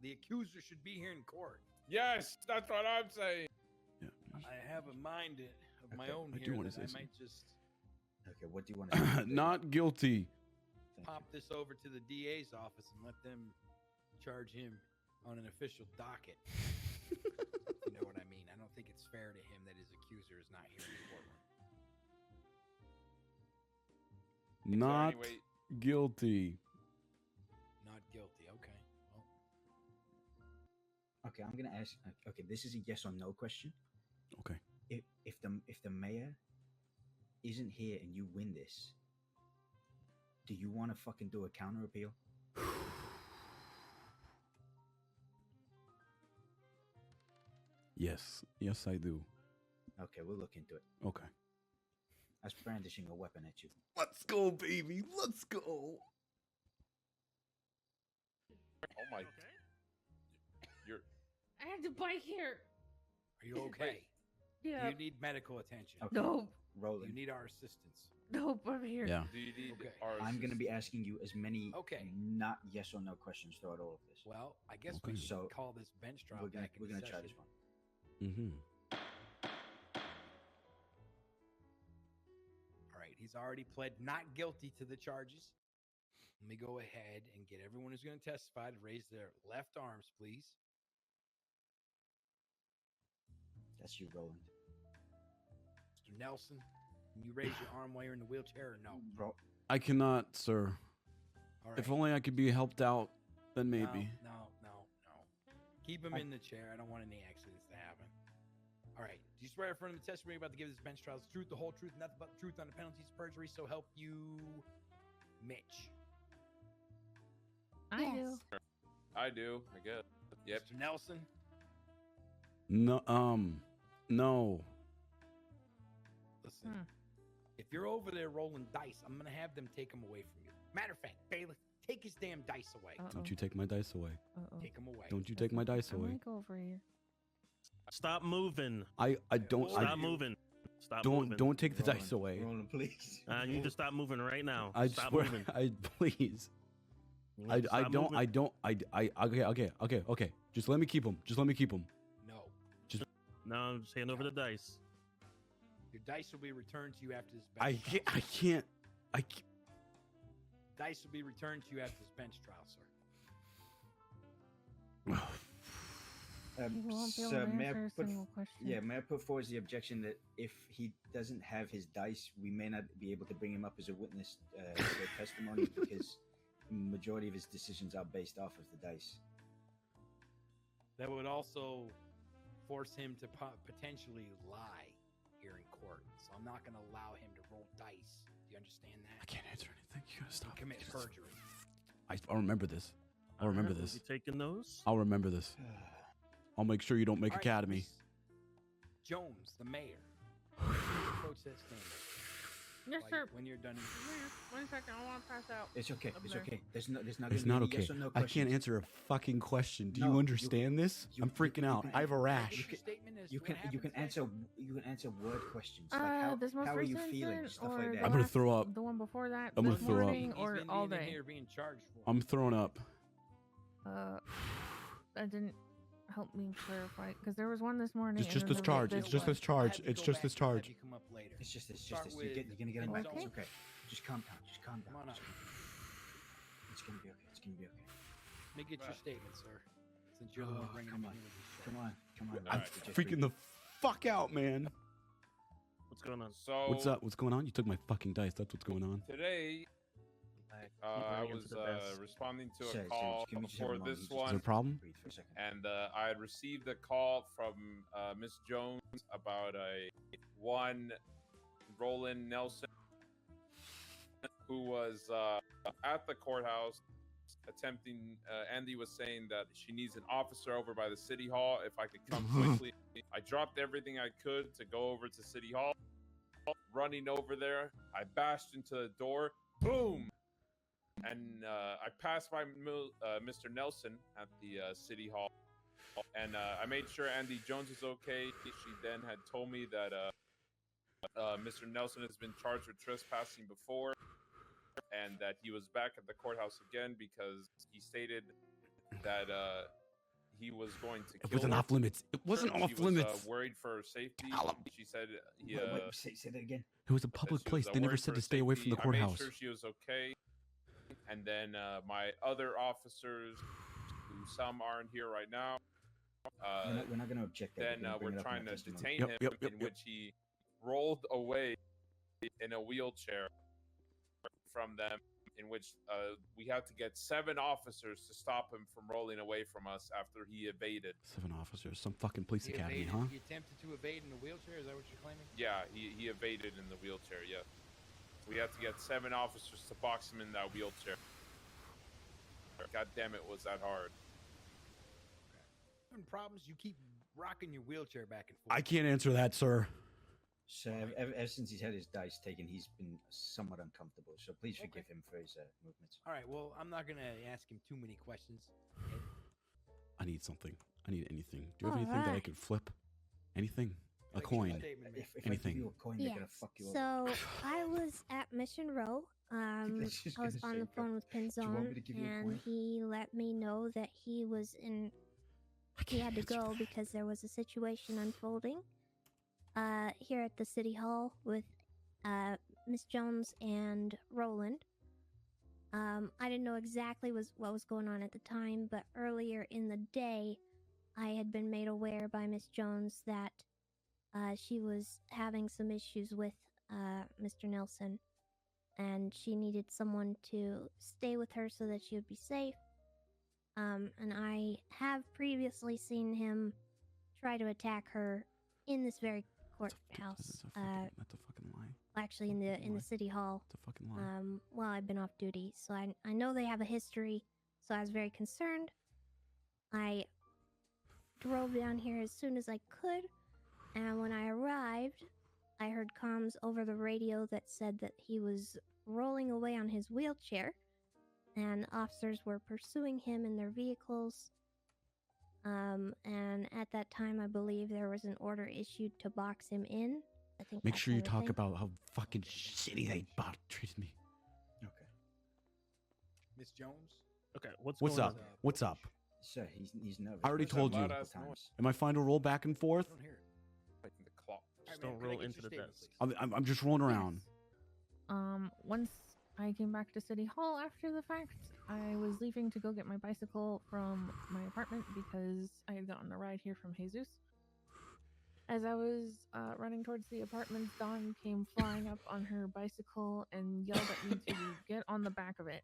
The accuser should be here in court. Yes, that's what I'm saying. Yeah. I have a mind of my Okay, own I do here wanna that say I something. might just Okay, what do you want to say? Not guilty. Thank pop this over to the DA's office and let them charge him on an official docket. If you know what I mean? I don't think it's fair to him that his accuser is not here in the courtroom. Not anyway- guilty. Not guilty. Okay. Well, Okay, I'm gonna ask. Okay, this is a yes or no question. Okay. If the mayor isn't here and you win this, do you want to fucking do a counter appeal? Yes. Yes, I do. Okay, we'll look into it. Okay. That's brandishing a weapon at you. Let's go, baby. Let's go. Oh my. You're. I have to bike here. are you okay? Yeah. Do you need medical attention? Okay. Nope. Do Roland, you need our assistance? Nope. I'm here. Yeah. Do you need Okay. our I'm gonna be assistance? asking you as many Okay. not yes or no questions throughout all of this. Well, I guess Okay. we should So, call this bench trial we're gonna back into try session. this one. Mm-hmm. All right, he's already pled not guilty to the charges. Let me go ahead and get everyone who's going to testify to raise their left arms, please. That's you, Roland. Mr. Nelson, can you raise your arm while you're in the wheelchair or no? I cannot, sir. All right. If only I could be helped out, then maybe. No. Keep him in the chair. I don't want any accidents to happen. All right. Do you swear in front of the testimony you're about to give this bench trial is the truth, the whole truth, and nothing but the truth on the penalties of perjury? So help you, Mitch. I do. I do. I guess. Yep. Mr. Nelson. No. No. Listen. If you're over there rolling dice, I'm gonna have them take them away from you. Matter of fact, bailiff, Take his damn dice away. Don't you take my dice away. Take him away. Don't you take my dice I away. might go over here. Stop moving. I don't. Stop moving. Stop don't moving. don't take the dice away. Roland, please. You need to stop moving right now. I Stop swear. moving. I please. You need to I stop don't. moving. I don't. Okay. Just let me keep them. Just let me keep them. No. Just. No, just hand over the dice. Your dice will be returned to you after this I bench can't. I can't. I can't. Dice will be returned to you after this bench trial, sir. You won't be able Sir, to may I answer a put, single question. yeah, may I put forward the objection that if he doesn't have his dice, we may not be able to bring him up as a witness for testimony because the majority of his decisions are based off of the dice. That would also force him to potentially lie here in court. So I'm not going to allow him to roll dice. Do you understand that? I can't answer anything. You gotta stop. Commit perjury. I'll remember this. I'll remember Alright, this. You taking those? I'll remember this. I'll make sure you don't make All right, academy. Miss Jones, the mayor. Approach that stand. Yes, Like, sir. When you're done. One second, I want to pass out. It's okay. Up It's there. okay. There's not It's gonna not be okay. yes or no I can't questions. answer a fucking question. Do No, you you- understand this? I'm freaking out. I have a rash. You can answer word questions. Like This most how are you recent feeling? incident Stuff or like the that. I'm gonna last- throw up. The one before that. I'm gonna this throw up. morning He's or been all in day. here being charged for. I'm throwing up. That didn't help me clarify because there was one this morning. It's and just then this there was charge. It's just one. this charge. It's just this charge. You come up later. It's just this. Start You're with gonna get him back. Okay. It's okay. Just calm down. Just calm down. Come on up. It's gonna be okay. It's gonna be okay. Let me get your statement, sir. Since you're the one bringing come him on. in with this shit. Come on. Come on. I'm freaking the fuck out, man. What's going on? So What's up? What's going on? You took my fucking dice. That's what's going on. today, I was responding to a call before this Is there one, a problem? and I had received a call from Miss Jones about one Roland Nelson who was at the courthouse attempting. Andy was saying that she needs an officer over by the city hall. If I could come quickly, I dropped everything I could to go over to city hall. Running over there, I bashed into the door. Boom! And I passed by Mr. Nelson at the city hall, and I made sure Andy Jones is okay. She then had told me that Mr. Nelson has been charged with trespassing before, and that he was back at the courthouse again because he stated that he was going to kill It wasn't her. off limits. It wasn't She off was, limits. worried for her safety. She said he. Say that again. It was a public she place. was, They never worried said for to stay away from safety. the courthouse. I made sure she was okay. And then my other officers, who some aren't here right now, We're not going to object. then we're trying to detain him, in which he rolled away in a wheelchair from them, in which we had to get 7 officers to stop him from rolling away from us after he evaded. 7 officers. Some fucking police He academy, evaded- huh? He attempted to evade in a wheelchair. Is that what you're claiming? Yeah, he evaded in the wheelchair, yeah. We had to get 7 officers to box him in that wheelchair. God damn it, was that hard. Having problems? You keep rocking your wheelchair back and forth. I can't answer that, sir. So ever since he's had his dice taken, he's been somewhat uncomfortable. So please forgive him for his movements. All right. Well, I'm not gonna ask him too many questions. I need something. I need anything. Do you have anything that I Alright. could flip? Anything? A Like your coin? statement, man. If Anything? I give you a coin, they're gonna fuck you up. So I was at Mission Row. I was just on gonna the say, phone with do you want Pinzone, me to give you a and coin? he let me know that he was in. He had to go because there was a situation unfolding here at the city hall with Miss Jones and Roland. I didn't know exactly what was going on at the time, but earlier in the day, I had been made aware by Miss Jones that she was having some issues with Mr. Nelson, and she needed someone to stay with her so that she would be safe. And I have previously seen him try to attack her in this very courthouse. That's a fucking lie. Actually, in the city hall. It's a fucking lie. While I've been off duty, so I know they have a history. So I was very concerned. I drove down here as soon as I could, and when I arrived, I heard comms over the radio that said that he was rolling away on his wheelchair, and officers were pursuing him in their vehicles. And at that time, I believe there was an order issued to box him in. I think. Make that's sure you talk everything. about how fucking shitty they treated me. Okay. Miss Jones? Okay, What's going up? on? What's up? Sir, he's nervous. I already told you. Am I fine to roll back and forth? I don't hear it. Like the clock. Just don't roll into the desk. I'm just rolling around. Once I came back to City Hall after the fact, I was leaving to go get my bicycle from my apartment because I had gotten a ride here from Jesus. As I was running towards the apartment, Dawn came flying up on her bicycle and yelled at me to get on the back of it,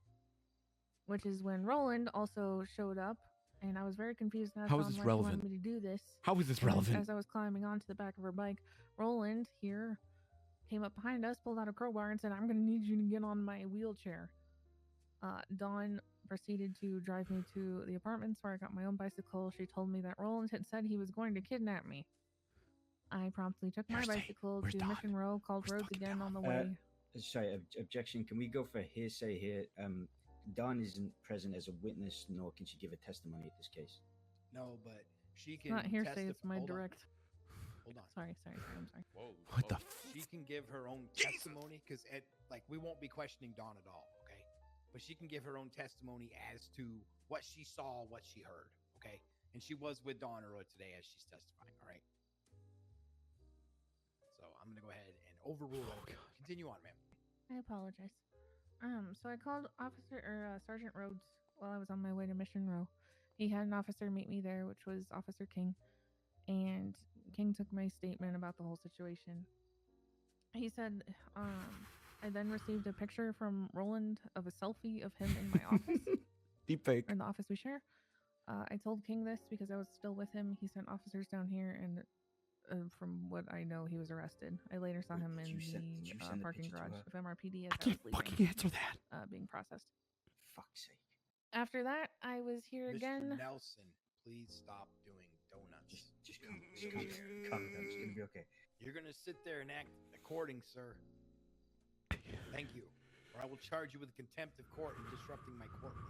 which is when Roland also showed up, and I was very confused as to How is this why relevant? she wanted me to do this. How is this And relevant? As I was climbing onto the back of her bike, Roland here came up behind us, pulled out a crowbar, and said, "I'm going to need you to get on my wheelchair." Dawn proceeded to drive me to the apartments where I got my own bicycle. She told me that Roland had said he was going to kidnap me. I promptly took my bicycle to Mission Row, called Rhodes again on the way. Sorry, objection. Can we go for hearsay here? Dawn isn't present as a witness, nor can she give a testimony at this case. No, but she It's can. not hearsay, it's my Hold on. direct. Hold on. Sorry, I'm sorry. Whoa. What the She can give her own testimony because, like, we won't be questioning Dawn at all, okay? But she can give her own testimony as to what she saw, what she heard, okay? And she was with Dawn earlier today as she's testifying, all right? So I'm gonna go ahead and overrule it. Continue on, ma'am. I apologize. So I called Sergeant Rhodes while I was on my way to Mission Row. He had an officer meet me there, which was Officer King, and King took my statement about the whole situation. He said, I then received a picture from Roland of a selfie of him in my office. Deep fake. Or in the office we share. I told King this because I was still with him. He sent officers down here, and from what I know, he was arrested. I later saw him in the parking garage of MRPD as I was leaving. Fucking answer that. Being processed. Fuck's sake. After that, I was here Mr. again. Nelson, please stop doing donuts. Just calm down. It's gonna be okay. You're gonna sit there and act according, sir. Thank you, or I will charge you with contempt of court and disrupting my courtroom.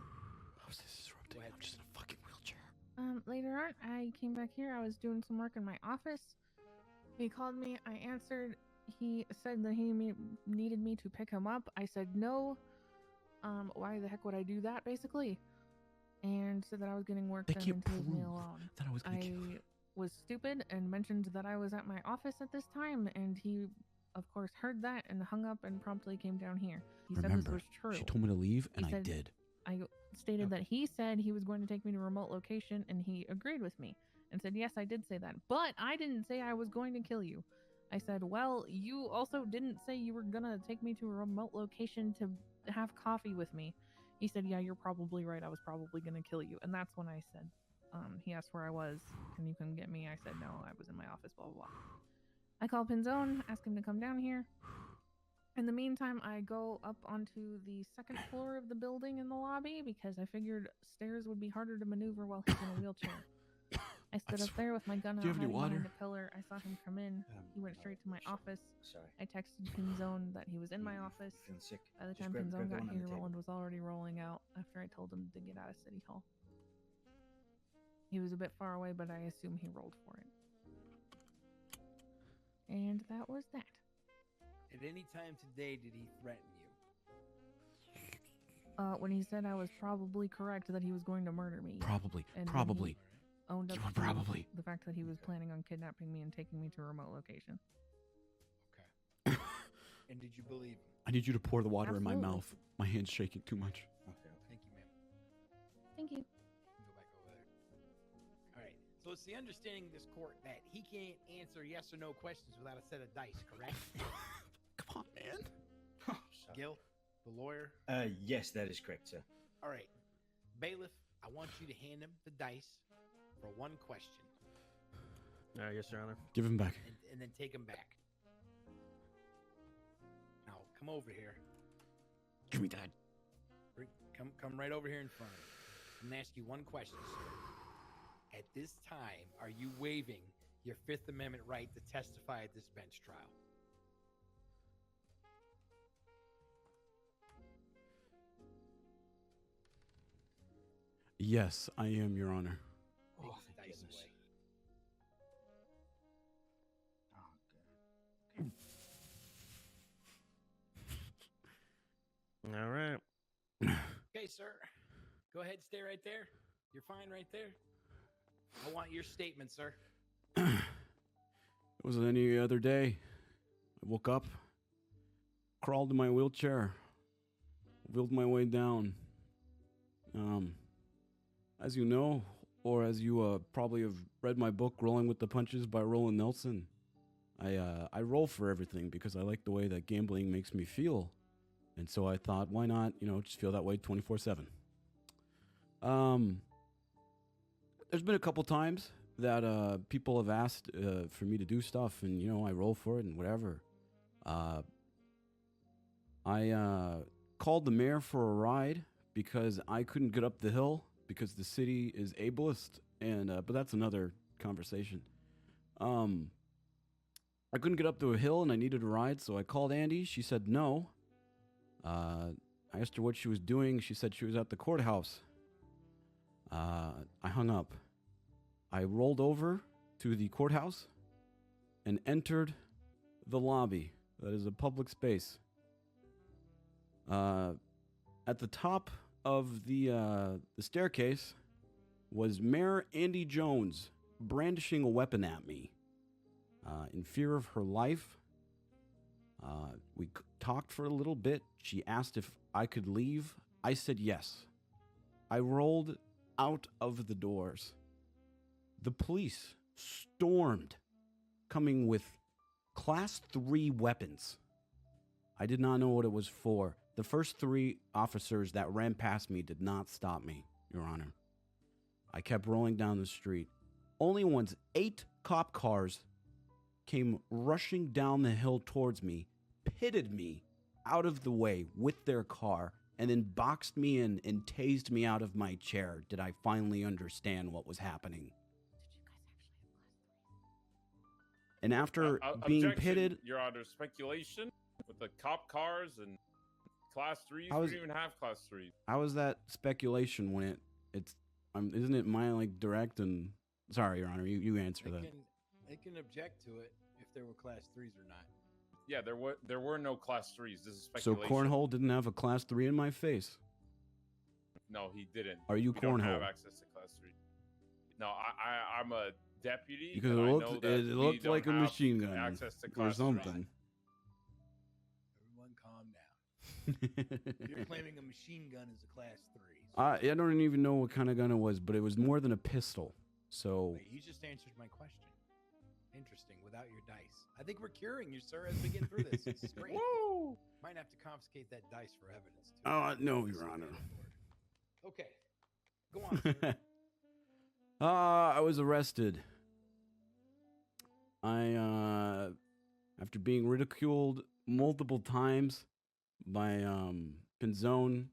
How's this disrupting? I'm just in a fucking wheelchair. Later on, I came back here. I was doing some work in my office. He called me. I answered. He said that he needed me to pick him up. I said no. Why the heck would I do that, basically? And said that I was getting work done and to leave me alone. That I was gonna kill you. Was stupid and mentioned that I was at my office at this time, and he, of course, heard that and hung up and promptly came down here. He said this was true. She told me to leave, and He I said- did. I stated that he said he was going to take me to a remote location, and he agreed with me and said, yes, I did say that, but I didn't say I was going to kill you. I said, well, you also didn't say you were going to take me to a remote location to have coffee with me. He said, yeah, you're probably right. I was probably going to kill you. And that's when I said, he asked where I was. Can you come get me? I said, no, I was in my office, blah, blah, blah. I called Pinzone, asked him to come down here. In the meantime, I go up onto the second floor of the building in the lobby because I figured stairs would be harder to maneuver while he's in a wheelchair. I stood up there with my gun out, Do you have any hiding behind water? a pillar. I saw him come in. He went straight to my office. Sorry. I texted Pinzone that he was in my office. Feeling sick. By the Just time grab Pinzone the got one on the here, table. Roland was already rolling out after I told him to get out of City Hall. He was a bit far away, but I assume he rolled for it. And that was that. At any time today, did he threaten you? When he said I was probably correct that he was going to murder me. Probably. And when Probably. he owned up You were to probably. the fact that he was planning on kidnapping me and taking me to a remote location. And did you believe him? I need you to pour the water in my Absolutely. mouth. My hand's shaking too much. Okay. Thank you, ma'am. Thank you. Go back over there. All right. So it's the understanding of this court that he can't answer yes or no questions without a set of dice, correct? Come on, man. Gil, the lawyer. Yes, that is correct, sir. All right. Bailiff, I want you to hand him the dice for one question Yes, Your Honor. Give him back. and then take him back. Now, come over here. Give me that. Come right over here in front of me. I'm going to ask you one question, sir. At this time, are you waiving your Fifth Amendment right to testify at this bench trial? Yes, I am, Your Honor. Take the dice away. All right. Okay, sir. Go ahead, stay right there. You're fine right there. I want your statement, sir. It was any other day. I woke up, crawled to my wheelchair, wheeled my way down. As you know, or as you probably have read my book, Rolling with the Punches by Roland Nelson, I roll for everything because I like the way that gambling makes me feel. And so I thought, why not, just feel that way 24/7. There's been a couple times that people have asked for me to do stuff, and I roll for it and whatever. I called the mayor for a ride because I couldn't get up the hill because the city is ableist, and but that's another conversation. I couldn't get up to a hill and I needed a ride, so I called Andy. She said no. I asked her what she was doing. She said she was at the courthouse. I hung up. I rolled over to the courthouse and entered the lobby. That is a public space. At the top of the staircase was Mayor Andy Jones brandishing a weapon at me. In fear of her life, we talked for a little bit. She asked if I could leave. I said yes. I rolled out of the doors. The police stormed, coming with Class 3 weapons. I did not know what it was for. The first 3 officers that ran past me did not stop me, Your Honor. I kept rolling down the street. Only once 8 cop cars came rushing down the hill towards me, pitted me out of the way with their car, and then boxed me in and tased me out of my chair, did I finally understand what was happening. And after being Objection, pitted... Your Honor, speculation with the cop cars and Class 3s. How We is- don't even have Class 3s. How is that speculation when isn't it my direct and... Sorry, Your Honor, you answer that. They can object to it if there were Class 3s or not. Yeah, there were no Class 3s. This is So speculation. Cornhole didn't have a Class 3 in my face. No, he didn't. Are you We don't have Cornhole? access to Class 3. No, I'm a deputy. Because and it I looked, know that it we looked don't like a have machine gun access to or Class 3s. something. Everyone calm down. You're claiming a machine gun is a Class 3. I don't even know what kind of gun it was, but it was more than a pistol. So Wait, you just answered my question. Interesting, without your dice. I think we're curing you, sir, as we get through this. This is great. Woo! Might have to confiscate that dice for evidence, too. no, Your Honor. Okay. Go on, sir. I was arrested. After being ridiculed multiple times by Pinzone,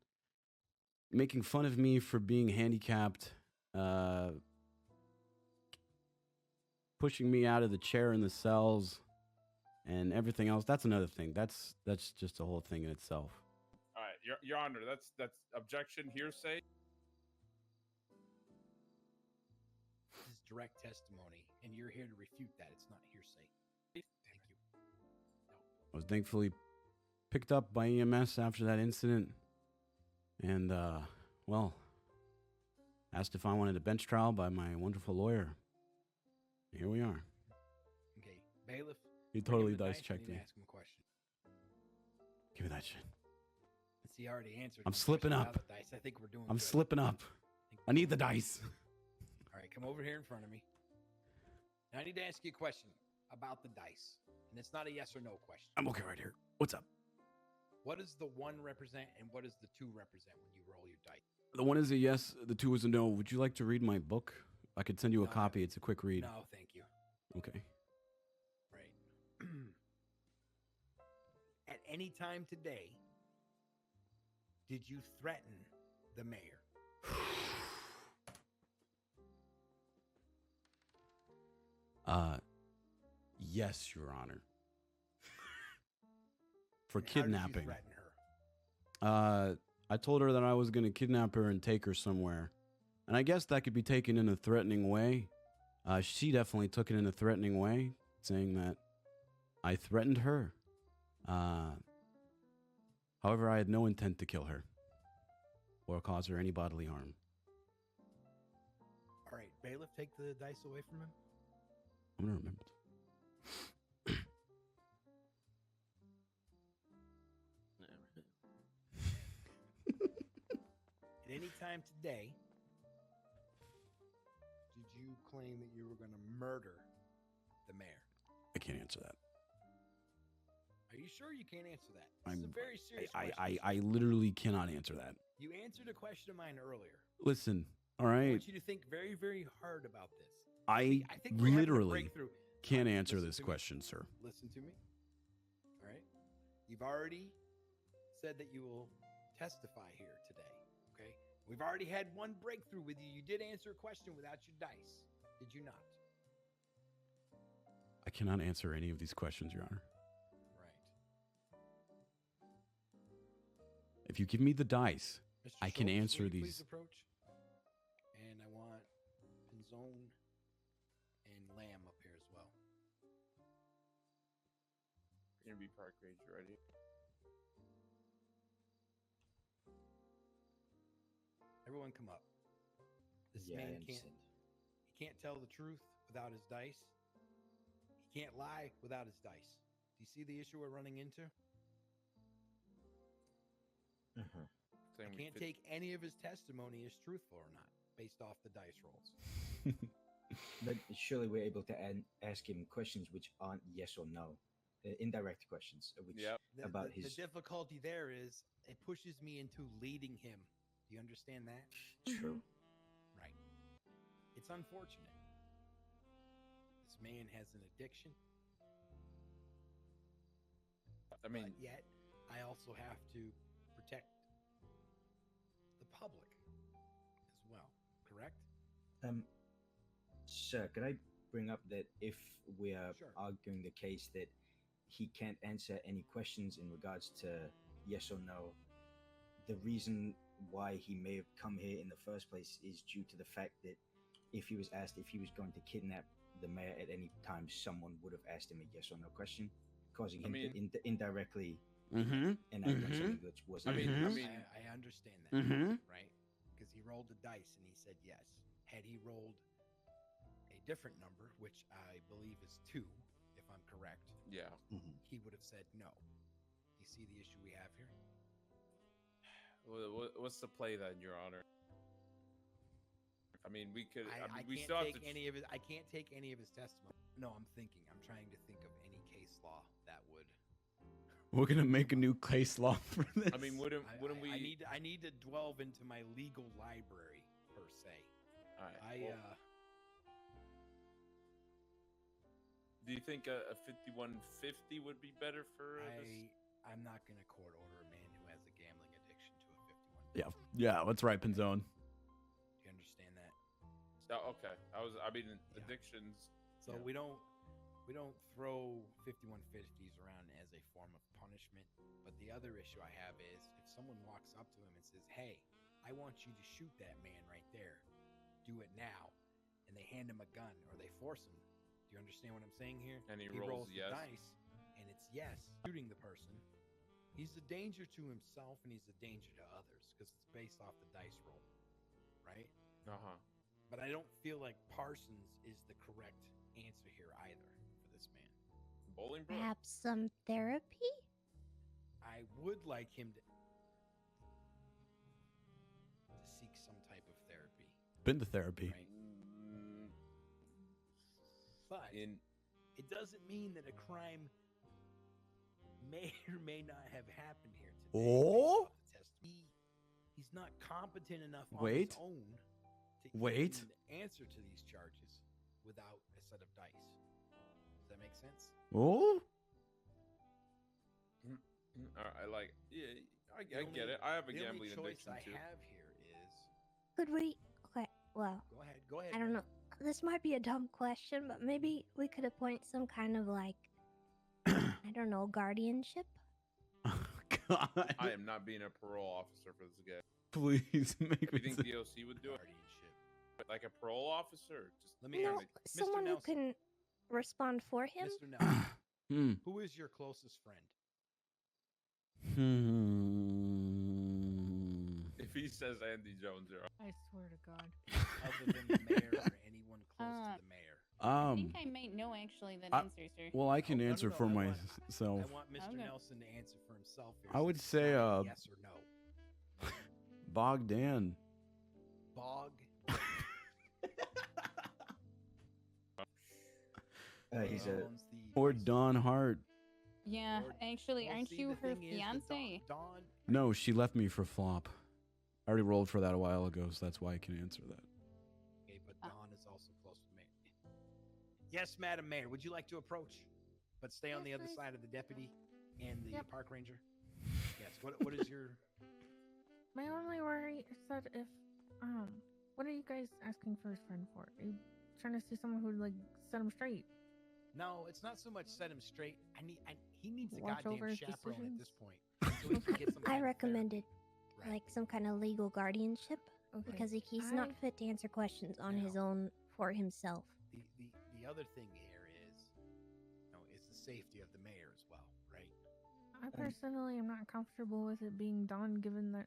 making fun of me for being handicapped, pushing me out of the chair in the cells, and everything else. That's another thing. That's just a whole thing in itself. All right, Your Honor, that's objection hearsay. This is direct testimony, and you're here to refute that. It's not hearsay. Thank you. I was thankfully picked up by EMS after that incident, and asked if I wanted a bench trial by my wonderful lawyer. Here we are. Okay, bailiff. He bring him totally the dice dice. I checked need to me. Ask him a question. Give me that shit. Since he already answered. I'm my slipping question up. without the dice, I think we're doing. I'm good. slipping up. I need the dice. All right, come over here in front of me. Now I need to ask you a question about the dice, and it's not a yes or no question. I'm okay right here. What's up? What does the 1 represent, and what does the 2 represent when you roll your dice? The 1 is a yes, the 2 is a no. Would you like to read my book? I could send you a copy. It's a quick read. No, thank you. Okay. Right. At any time today, did you threaten the mayor? Yes, Your Honor. For And how did you kidnapping. threaten her? I told her that I was going to kidnap her and take her somewhere. And I guess that could be taken in a threatening way. She definitely took it in a threatening way, saying that I threatened her. However, I had no intent to kill her or cause her any bodily harm. All right, bailiff, take the dice away from him. I'm going to remember. At any time today, did you claim that you were going to murder the mayor? I can't answer that. Are you sure you can't answer that? This is a very serious question. I literally cannot answer that. You answered a question of mine earlier. Listen, all I right. want you to think very, very hard about this. I See, I think we're having a literally breakthrough. can't answer Listen this to me. question, sir. Listen to me. All right. You've already said that you will testify here today. Okay. We've already had one breakthrough with you. You did answer a question without your dice. Did you not? I cannot answer any of these questions, Your Honor. Right. If you give me the dice, Mr. I can Schultz, answer will you these. Please approach. And I want Pinzone and Lamb up here as well. Interview Park Ranger ready. Everyone come up. This Yeah, I man understand. he can't tell the truth without his dice. He can't lie without his dice. Do you see the issue we're running into? I can't take any of his testimony as truthful or not based off the dice rolls. But surely we're able to ask him questions which aren't yes or no, indirect questions, which about The his. difficulty there is it pushes me into leading him. Do you understand that? True. Right. It's unfortunate. This man has an addiction. I mean, but yet I also have to protect the public as well. Correct? Sir, could I bring up that if we are arguing the case that he can't answer any questions in regards to yes or no, the reason why he may have come here in the first place is due to the fact that if he was asked if he was going to kidnap the mayor at any time, someone would have asked him a yes or no question, causing him to indirectly enact on something which wasn't. I understand that, right? Because he rolled the dice and he said yes. Had he rolled a different number, which I believe is 2, if I'm correct, yeah, he would have said no. You see the issue we have here? What's the play then, Your Honor? I mean, we could. I we can't still have take to. any of his. I can't take any of his testimony. No, I'm thinking. I'm trying to think of any case law that would. We're gonna make a new case law for this. I mean, wouldn't we? I need to delve into my legal library per se. All right. Do you think a 5150 would be better for this? I'm not going to court order a man who has a gambling addiction to a 51. Yeah, that's right, Pinzone. Do you understand that? Oh, okay. Addictions. So we don't throw 5150s around as a form of punishment. But the other issue I have is if someone walks up to him and says, "Hey, I want you to shoot that man right there. Do it now," and they hand him a gun or they force him. Do you understand what I'm saying here? And he rolls yes. the dice, and it's yes, shooting the person. He's a danger to himself, and he's a danger to others because it's based off the dice roll, right? But I don't feel like Parsons is the correct answer here either for this man. Bolingbroke? Perhaps some therapy? I would like him to seek some type of therapy. Been to therapy. Right? But it doesn't mean that a crime may or may not have happened here today. Oh? He's not competent enough on Wait. his own to Wait. even answer to these charges without a set of dice. Does that make sense? Oh? I get it. I have a gambling choice addiction I too. have here is Could we? Okay, well. Go ahead. I don't know. This might be a dumb question, but maybe we could appoint some kind of like, I don't know, guardianship? God. I am not being a parole officer for this guy. Please make You me. think DOC would do it? Guardianship. Like a parole officer? Just Let me No, ask you, Mr. someone who Nelson. can respond for him. Mr. Nelson, Hmm. who is your closest friend? If he says Andy Jones, you're I swear to God. Other than the mayor or anyone close to the mayor? I think I might know actually the answer, sir. Well, I can No, no, answer no, for I want- myself. I want Mr. Okay. Nelson to answer for himself here. I so would it's say not a yes or no. Bogdan. Bog. He's a. Or Dawn Hart. Yeah, actually, aren't see, you the her thing is that fiance? Dawn. No, she left me for Flop. I already rolled for that a while ago, so that's why I can answer that. Okay, but Dawn is also close to Mayor. Yes, Madam Mayor. Would you like to approach, but stay on the other side of the deputy and the park ranger? Yes. What is your? My only worry is that if what are you guys asking for his friend for? Are you trying to see someone who would like set him straight? No, it's not so much set him straight. He needs a Watch over goddamn his chaperone at decisions? this point. So he can get some I kind of recommended like some kind of legal guardianship Okay. because he's not fit to answer questions on his own for himself. The other thing here is the safety of the mayor as well, right? I personally am not comfortable with it being Dawn, given that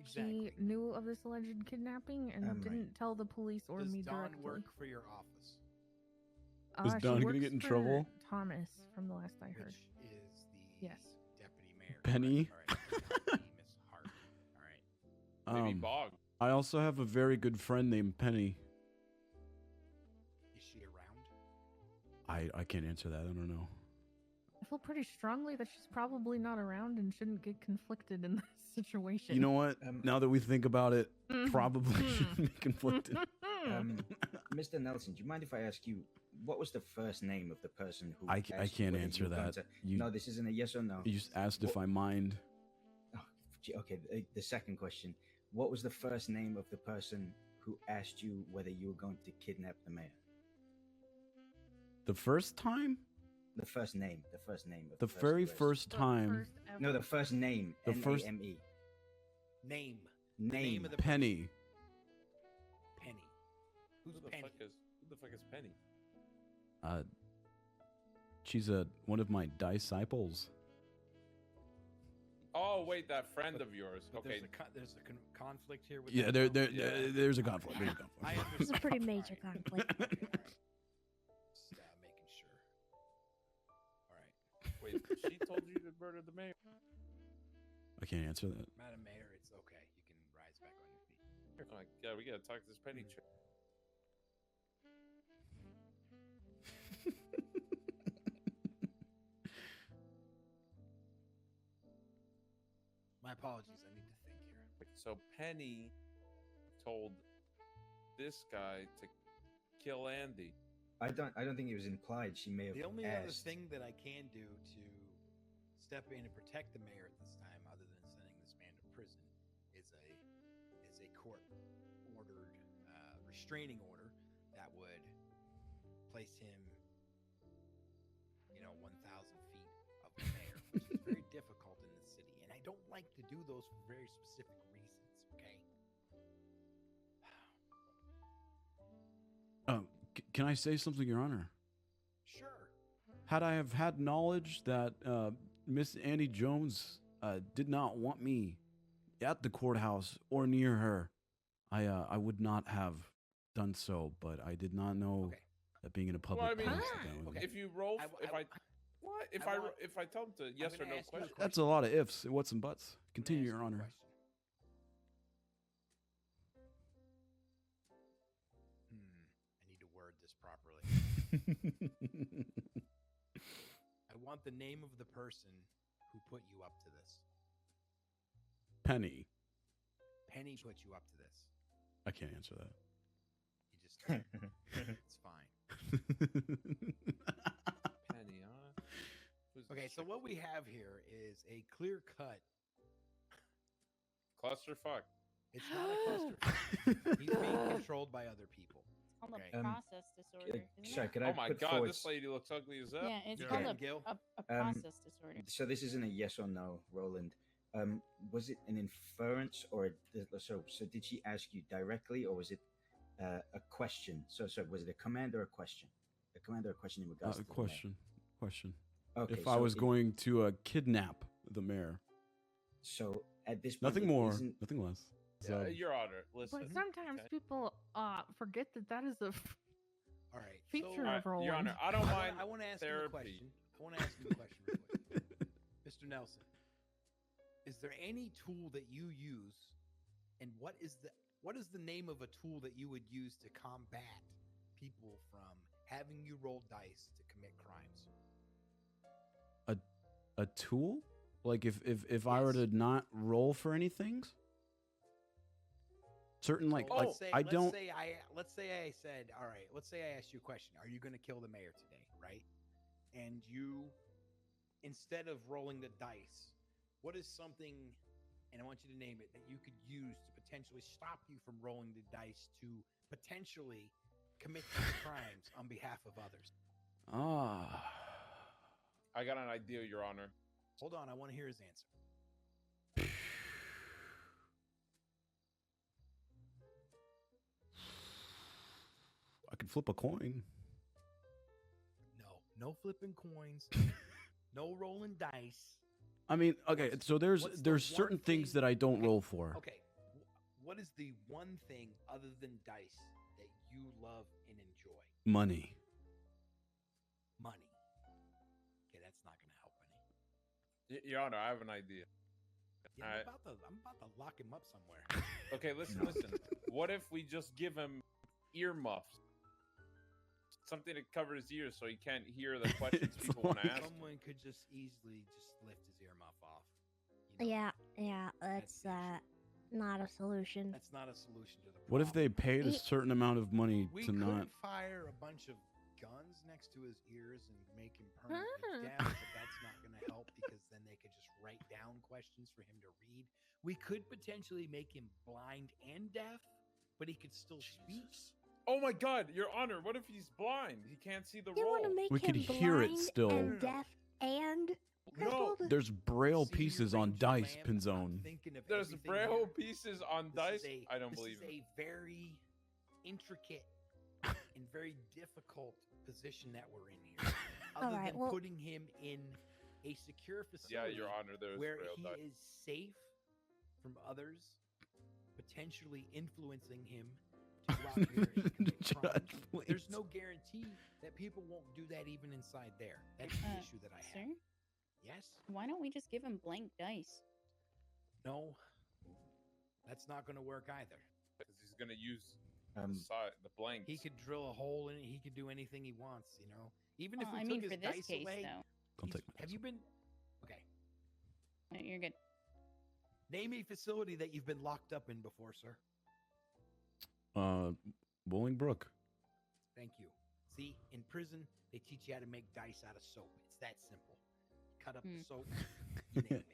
Exactly. she knew of this alleged kidnapping and didn't tell the police or Does me Dawn directly. work for your office? Is She Dawn gonna works get in for trouble? Thomas, from the last I heard. Which is the Yes. deputy mayor. Penny. Miss Hart. All right. Maybe Bog. I also have a very good friend named Penny. Is she around? I can't answer that. I don't know. I feel pretty strongly that she's probably not around and shouldn't get conflicted in this situation. You know what? Now that we think about it, probably shouldn't be conflicted. Mr. Nelson, do you mind if I ask you what was the first name of the person who? I asked you can't whether answer you were going that. to- You- No, this isn't a yes or no. You just asked if I mind. Okay, the second question: what was the first name of the person who asked you whether you were going to kidnap the mayor? The first time? The first name. The first name. Of The person very who asked- first time. No, the first name. The first- Name. Name. Name. of the Penny. Penny. Who's Who the Penny? fuck is Penny? She's one of my disciples. Oh wait, that friend of yours. But Okay. there's a conflict here with. Yeah, that there's now? a conflict. There's a conflict. I understand. It's a pretty major conflict. Just making sure. All right. Wait, she told you to murder the mayor. I can't answer that. Madam Mayor, it's okay. You can rise back on your feet. Oh, yeah, we gotta talk to this Penny chick. My apologies. I need to think here. So Penny told this guy to kill Andy. I don't think it was implied. She may have The only other asked. thing that I can do to step in and protect the mayor at this time, other than sending this man to prison, is a court-ordered restraining order that would place him, 1,000 feet of the mayor, which is very difficult in this city, and I don't like to do those for very specific reasons. Okay. Can I say something, Your Honor? Sure. Had I have had knowledge that Miss Andy Jones did not want me at the courthouse or near her, I would not have done so. But I did not know that being in a public Well, I mean, place. that was- if you roll, if I tell him to yes or no question, That's a lot of ifs, what's and buts. Continue, Your Honor. I need to word this properly. I want the name of the person who put you up to this. Penny. Penny put you up to this. I can't answer that. You just. It's fine. Penny, huh? Okay, so what we have here is a clear cut. Clusterfuck. It's not a clusterfuck. He's being controlled by other people. It's called Okay. a process disorder. Isn't sorry, it? could I Oh my put god, forward this lady looks ugly as hell. Yeah, it's Yeah. called Okay, a, Gil? a process disorder. So this isn't a yes or no, Roland. Was it an inference or so did she ask you directly, or was it a question. So was it a command or a question? A command or a question in regards to the mayor? Question. Okay, If I so was going to kidnap the mayor. So at this point, Nothing it more, isn't- nothing less. Yeah, So, Your Honor, listen. But sometimes people forget that is a All right. feature so, of Roland. Your Honor, I don't mind I want to ask him a therapy. question. I want to ask him a question real quick. Mr. Nelson, is there any tool that you use, and what is the name of a tool that you would use to combat people from having you roll dice to commit crimes? a tool? Like if I were to not roll for anything? Certain like So let's say I don't. let's say I said, all right, let's say I asked you a question. Are you going to kill the mayor today, right? And you, instead of rolling the dice, what is something, and I want you to name it, that you could use to potentially stop you from rolling the dice to potentially commit these crimes on behalf of others? I got an idea, Your Honor. Hold on, I want to hear his answer. I could flip a coin. No flipping coins, no rolling dice. I mean, okay, so there's What's the certain one things thing- that I don't roll for. Okay, what is the one thing other than dice that you love and enjoy? Money. Money. Okay, that's not going to help any. Your Honor, I have an idea. Yeah, Alright. I'm about to lock him up somewhere. Okay, listen. What if we just give him earmuffs? Something to cover his ears so he can't hear the questions people want to ask. Someone could just easily just lift his earmuff off. Yeah, that's not a solution. That's not a solution to the problem. What if they paid a certain amount of money We to could not? fire a bunch of guns next to his ears and make him permanently deaf, but that's not going to help because then they could just write down questions for him to read. We could potentially make him blind and deaf, but he could still speak. Oh my God, Your Honor! What if he's blind? He can't see the You roll. want to make We him could hear it blind still. and deaf and crippled? There's braille pieces on dice, Pinzone. There's braille pieces on dice. I don't This believe is it. a very intricate and very difficult position that we're in here. Other Alright, than well- putting him in a secure facility Your Honor, there's where braille he dice. is safe from others potentially influencing him to go out here and commit crimes. Judge, There's no guarantee that people won't do that even inside there. That's the issue that I have. Sir? Yes? Why don't we just give him blank dice? No, that's not going to work either. Because he's gonna use the blanks. He could drill a hole in it. He could do anything he wants, you know. Even if Well, we I took mean, his for this dice case, away. though. Don't take Have you been? Okay. No, you're good. Name a facility that you've been locked up in before, sir. Bolingbrook. Thank you. See, in prison, they teach you how to make dice out of soap. It's that simple. Cut up the soap. You name it.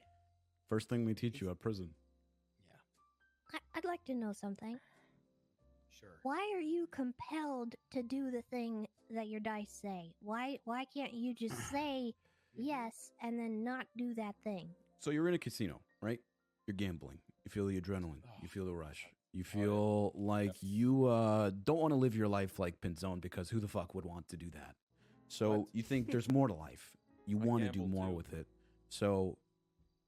First thing they teach you at prison. I'd like to know something. Sure. Why are you compelled to do the thing that your dice say? Why can't you just say yes and then not do that thing? So you're in a casino, right? You're gambling. You feel the adrenaline. You feel the rush. You feel like you don't want to live your life like Pinzone because who the fuck would want to do that? So you think there's more to life. You want to do more with it. So,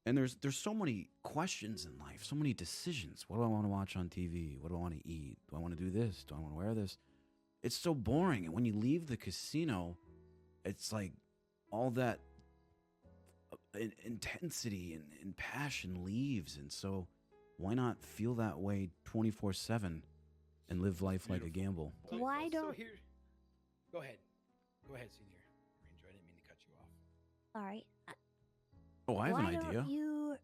and there's so many questions in life, so many decisions. What do I want to watch on TV? What do I want to eat? Do I want to do this? Do I want to wear this? It's so boring. And when you leave the casino, it's like all that intensity and passion leaves. And so why not feel that way 24/7 and live life like a gamble? Why So don't? here, go ahead, Senior Ranger. I didn't mean to cut you off. All right. Oh, I have Why an idea. don't you?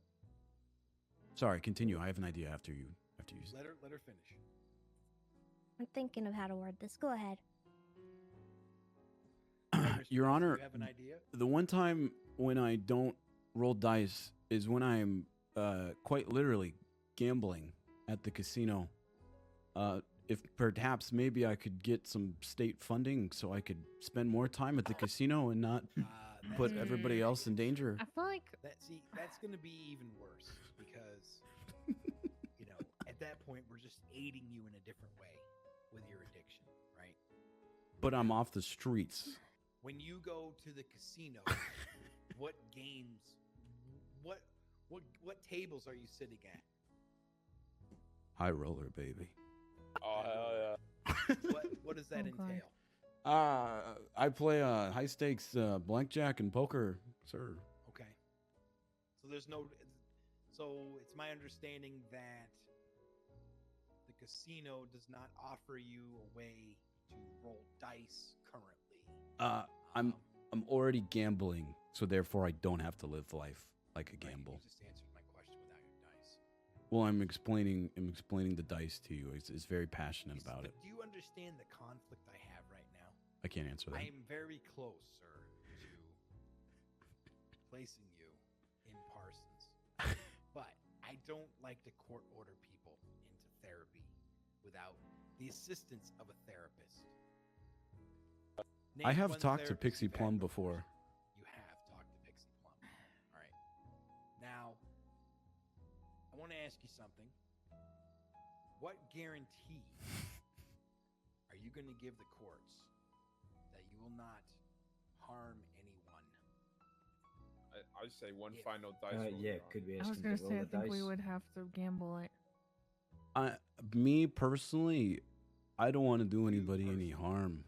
Sorry, continue. I have an idea after you Let her finish. I'm thinking of how to word this. Go ahead. Your Honor, you have an idea? the one time when I don't roll dice is when I'm quite literally gambling at the casino. If perhaps maybe I could get some state funding so I could spend more time at the casino and not put everybody else in danger. I feel like that's going to be even worse because at that point we're just aiding you in a different way with your addiction, right? But I'm off the streets. When you go to the casino, what games, what tables are you sitting at? High roller, baby. Oh hell yeah! What does that entail? I play high stakes blackjack and poker, sir. Okay. So there's no. So it's my understanding that the casino does not offer you a way to roll dice currently. I'm already gambling, so therefore I don't have to live life like a gamble. You just answered my question without your dice. Well, I'm explaining the dice to you. It's very passionate about it. Do you understand the conflict I have right now? I can't answer that. I am very close, sir, to placing you in Parsons. But I don't like to court order people into therapy without the assistance of a therapist. I Name have one talked to therapist Pixie you've had Plum before. before. You have talked to Pixie Plum. All right. Now, I want to ask you something. What guarantee are you going to give the courts that you will not harm anyone? I say one final dice roll. Yeah, could we I ask was him gonna to roll say, I the think we dice? would have to gamble it. Me personally, I don't want to do anybody any harm,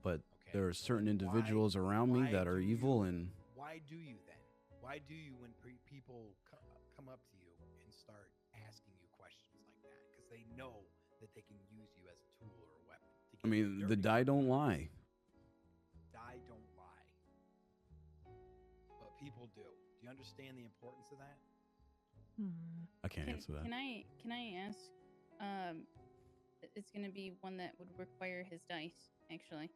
but there are certain individuals around me that are evil, and Why do you then? Why do you when people come up to you and start asking you questions like that? Because they know that they can use you as a tool or a weapon. I mean, the die don't lie. Die don't lie. But people do. Do you understand the importance of that? I can't answer that. Can I ask? It's going to be one that would require his dice, actually.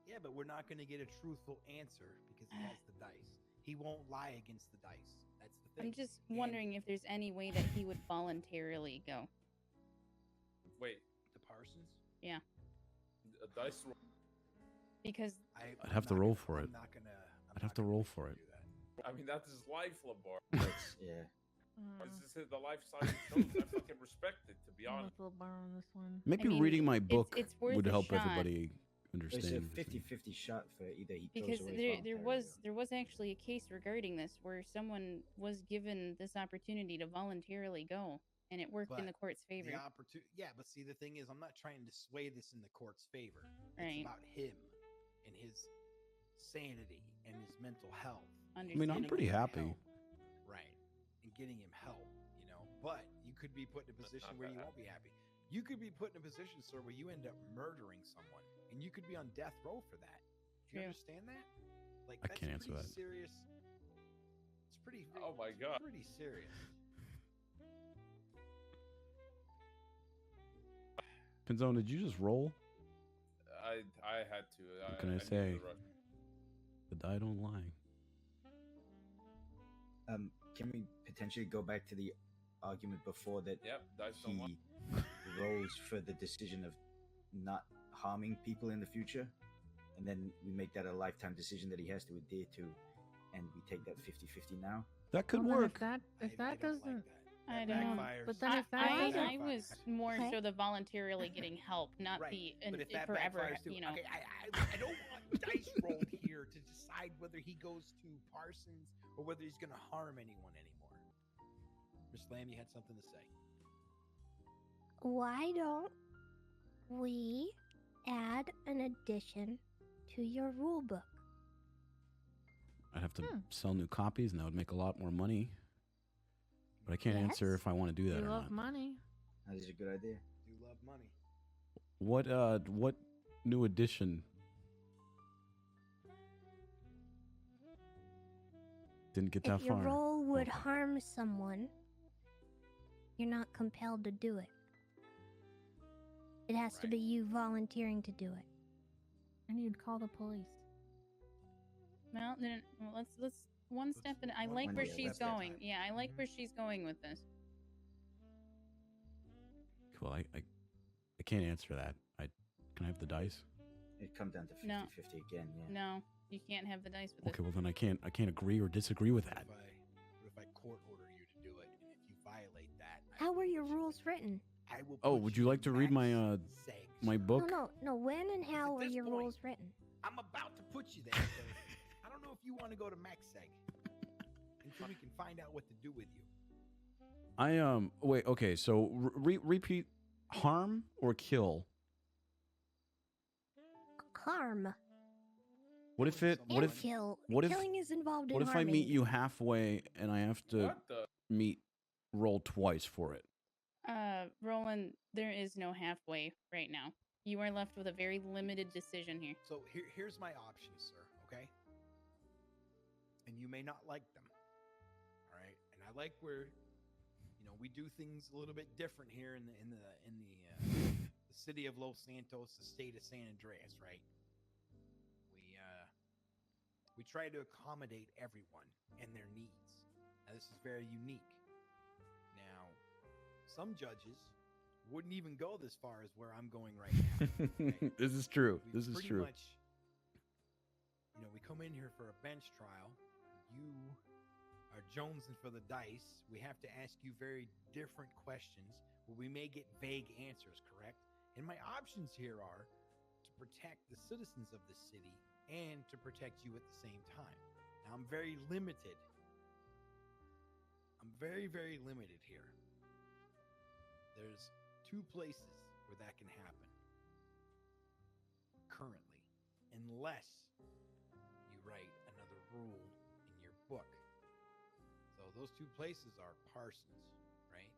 Yeah, but we're not going to get a truthful answer because he has the dice. He won't lie against the dice. That's the thing. I'm just wondering if there's any way that he would voluntarily go. Wait, to Parsons? Yeah, a dice roll. because I'd have to roll for it. I'd have to roll for it. I mean, that's his life, Lamar. Yeah. This is the lifestyle he chose. I fucking respect it, to be I'm honest. a little bar on this one. Maybe I mean, reading my book it's worth would a help shot. everybody It's a understand. 50-50 shot for either he because goes away there was actually a case regarding this where someone was given this opportunity to voluntarily go, and it worked in But the court's favor. Yeah, but see, the thing is, I'm not trying to sway this in the court's favor. Right. It's about him and his sanity and his mental health. I mean, I'm pretty happy. Right. And getting him help, you know. But you could be put in a position where you won't be happy. You could be put in a position, sir, where you end up murdering someone, and you could be on death row for that. Do you True. understand that? Like, I that's can't answer pretty that. serious. It's pretty. Oh my God. Pretty serious. Pinzone, did you just roll? I had to. What can I needed say? to rush. The die don't lie. Can we potentially go back to the argument before that Yep, dice don't lie. he rolls for the decision of not harming people in the future, and then we make that a lifetime decision that he has to adhere to, and we take that 50-50 now? That could Well, then work. If that doesn't, I don't know. but then if that I doesn't, was more Okay. so the voluntarily getting help, not Right. the But if that forever, backfires too, you know. okay, I don't want dice rolled here to decide whether he goes to Parsons or whether he's going to harm anyone anymore. Miss Lamb, you had something to say. Why don't we add an addition to your rule book? I'd have to sell new copies, and that would make a lot more money. But I can't answer Yes. if I want to do that you or love not. money. That is a good idea. You love money. What new addition? Didn't get that If your far. role would harm someone, you're not compelled to do it. It has to be you volunteering to do it. And you'd call the police. Well, then let's one step in. I like where she's going. Yeah, I like where she's going with this. Cool. I can't answer that. Can I have the dice? It comes down to 50-50 No. again, yeah. No, you can't have the dice with Okay, well then I can't agree or disagree with that. What if I court order you to do it, and if you violate that, How were your rules written? I will. Oh, put would you like to read my my book. No. When and how are your rules written? I'm about to put you there. So I don't know if you want to go to MaxSeg until we can find out what to do with you. I wait. Okay, so repeat. Harm or kill? Harm. What if it? What And if? kill. What if? Killing is involved in What if I harming. meet you halfway and I have to roll twice for it? Roland, there is no halfway right now. You are left with a very limited decision here. So here's my options, sir. Okay. And you may not like them. All right. And I like where, we do things a little bit different here in the city of Los Santos, the state of San Andreas, right? We try to accommodate everyone and their needs. Now, this is very unique. Now, some judges wouldn't even go this far as where I'm going right now. Okay? This is true. This is Pretty true. much, we come in here for a bench trial. You are jonesing for the dice. We have to ask you very different questions where we may get vague answers, correct? And my options here are to protect the citizens of the city and to protect you at the same time. Now, I'm very limited. I'm very, very limited here. There's 2 places where that can happen currently, unless you write another rule in your book. So those 2 places are Parsons, right?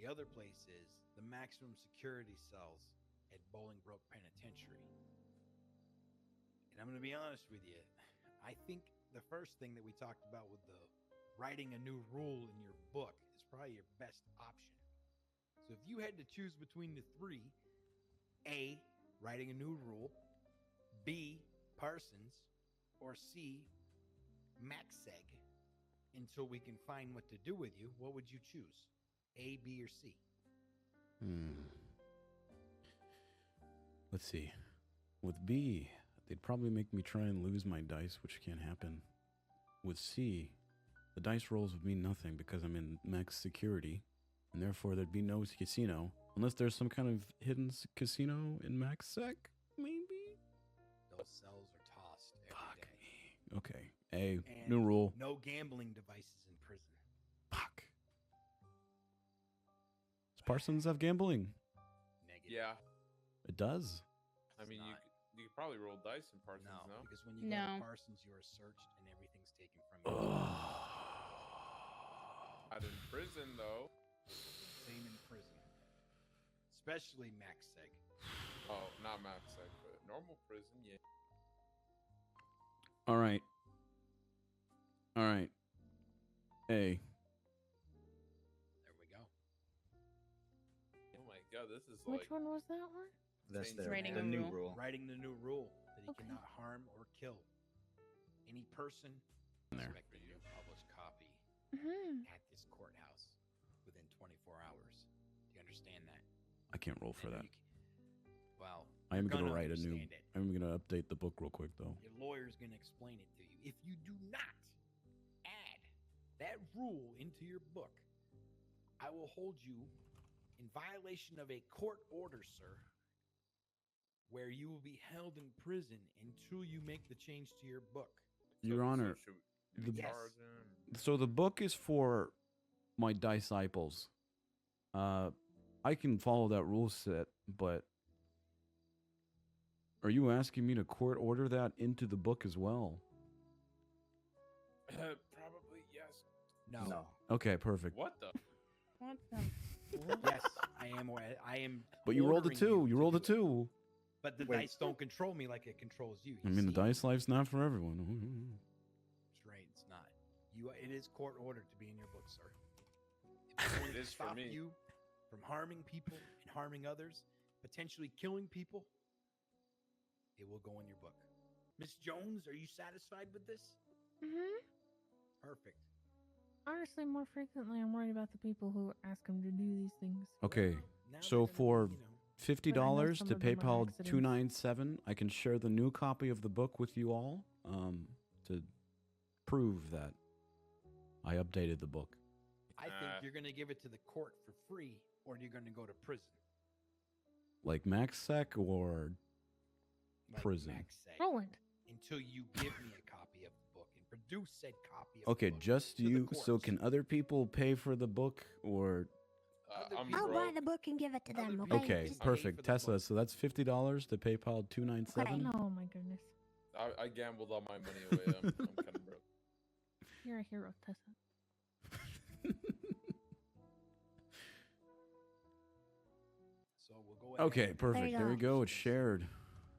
The other place is the maximum security cells at Bolingbroke Penitentiary. And I'm going to be honest with you. I think the first thing that we talked about with the writing a new rule in your book is probably your best option. So if you had to choose between the 3, A, writing a new rule, B, Parsons, or C, MaxSeg, until we can find what to do with you, what would you choose? A, B, or C? Let's see. With B, they'd probably make me try and lose my dice, which can't happen. With C, the dice rolls would mean nothing because I'm in max security, and therefore there'd be no casino. Unless there's some kind of hidden casino in MaxSec, maybe? Those cells are tossed every day. Okay. A, And new rule. No gambling devices in prison. Does Parsons have gambling? Negative. Yeah. It does. I mean, you could probably roll dice in Parsons, no? Because when you go to Parsons, you are searched and everything's taken from you. Not in prison, though. Same in prison. Especially MaxSeg. Oh, not MaxSeg, but normal prison, yeah. All right. A. There we go. Oh my god, this is Which one was that one? That's the Writing new rule. Writing the new rule that he cannot harm or kill any person expecting your published copy at this courthouse within 24 hours. Do you understand that? I can't roll for that. Well, I am you're going to gonna write a new. understand it. I'm going to update the book real quick, though. Your lawyer's going to explain it to you. If you do not add that rule into your book, I will hold you in violation of a court order, sir, where you will be held in prison until you make the change to your book. Your Honor, Yes. so the book is for my disciples. I can follow that rule set, but are you asking me to court order that into the book as well? Probably yes. No. Okay, perfect. What the? What the? Yes, I am. I am. But you rolled a ordering 2. You rolled a 2. But the dice don't control me like it controls you. I mean, the dice life's not for everyone. That's right. It's not. It is court ordered to be in your book, sir. If It is for stop me. you from harming people and harming others, potentially killing people, it will go in your book. Miss Jones, are you satisfied with this? Perfect. Honestly, more frequently, I'm worried about the people who ask him to do these things. Okay, so for $50 some to of them are PayPal accidents. 297, I can share the new copy of the book with you all to prove that I updated the book. I think you're going to give it to the court for free, or you're going to go to prison. Like max sec or Like prison? Max said, Roland. until you give me a copy of the book and produce said copy of Okay, the book just to the you. So courts. can other people pay for the book or? I'll buy the book and give it to them. Okay. Okay, perfect. Tessa, so that's $50 to PayPal 297. Oh my goodness. I gambled all my money away. I'm kind of broke. You're a hero, Tessa. So we'll go ahead. Okay, perfect. you There we go. go. It's shared.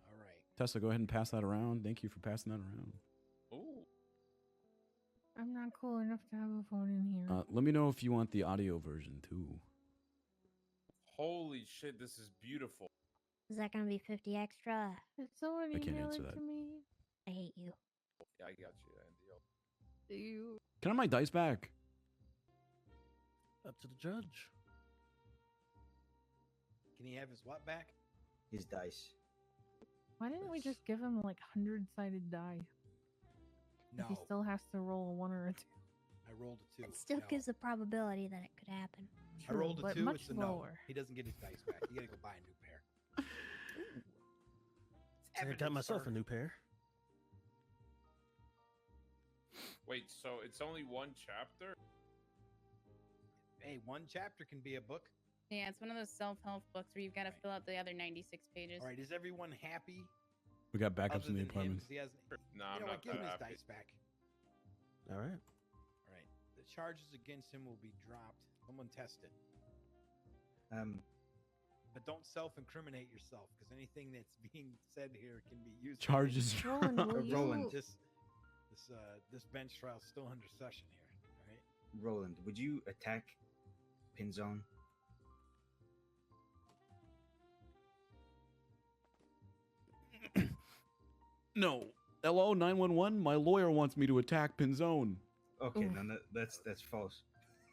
All right. Tessa, go ahead and pass that around. Thank you for passing that around. Ooh. I'm not cool enough to have a phone in here. Let me know if you want the audio version too. Holy shit, this is beautiful. Is that gonna be 50 extra? Did someone I can't email answer it that. to me? I hate you. Yeah, I got you, Andy. You. Can I have my dice back? Up to the judge. Can he have his what back? His dice. Why didn't we just give him like 100-sided die? No. If he still has to roll a 1 or a 2. I rolled a 2. It still No. gives the probability that it could happen. I rolled a but 2. much It's a no. lower. He doesn't get his dice back. You gotta go buy a new pair. I got Evidence, myself sir. a new pair. Wait, so it's only one chapter? Hey, one chapter can be a book. Yeah, it's one of those self-help books where you've got to fill out the other 96 pages. All right, is everyone happy? We got backups Other in the than him, apartment. 'cause he hasn't. No, You I'm know not what? Give him that his happy. dice back. All right. All right. The charges against him will be dropped. Someone test it. But don't self-incriminate yourself, because anything that's being said here can be used. Charges against you. Roland, will you- Roland. This bench trial's still under session here. All right. Roland, would you attack Pinzone? No. Hello, 911. My lawyer wants me to attack Pinzone. Okay, no, that's false.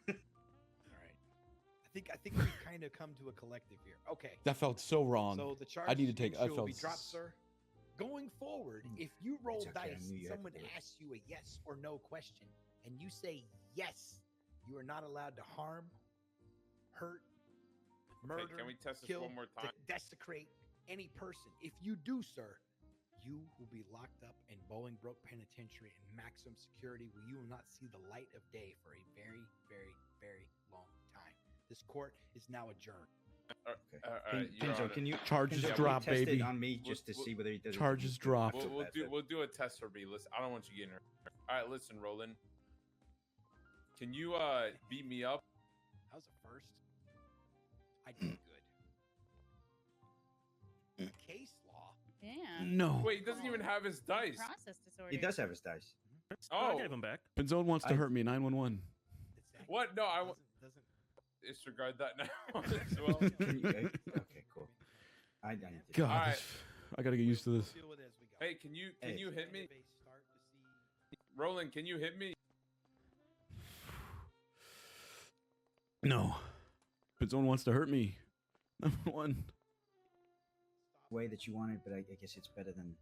All right. I think we've kind of come to a collective here. Okay. That felt so wrong. So the charges I need to take. against I you will felt. be dropped, sir. Going forward, if you roll It's okay, I dice knew and you had to someone do it. asks you a yes or no question, and you say yes, you are not allowed to harm, hurt, murder, can we test this kill, one more time? desecrate any person. If you do, sir, you will be locked up in Bolingbroke Penitentiary in maximum security, where you will not see the light of day for a very, very, very long time. This court is now adjourned. Pinzone, can you Charges Pinzone, drop, can you test baby. it on me just to see whether he does it? Charges dropped. We'll do a test for B. Listen, I don't want you getting hurt. All right, listen, Roland. Can you beat me up? How's it first? I did good. Case law. Yeah. No. Wait, he doesn't even have his dice. Process disorder. He does have his dice. Oh, I gave him back. Pinzone wants to hurt me. 911. What? No, I disregard that now as well. Okay, cool. I need to. God, All right. I gotta get used to this. Hey, can you hit me? Roland, can you hit me? No. Pinzone wants to hurt me. 911. Way that you wanted, but I guess it's better than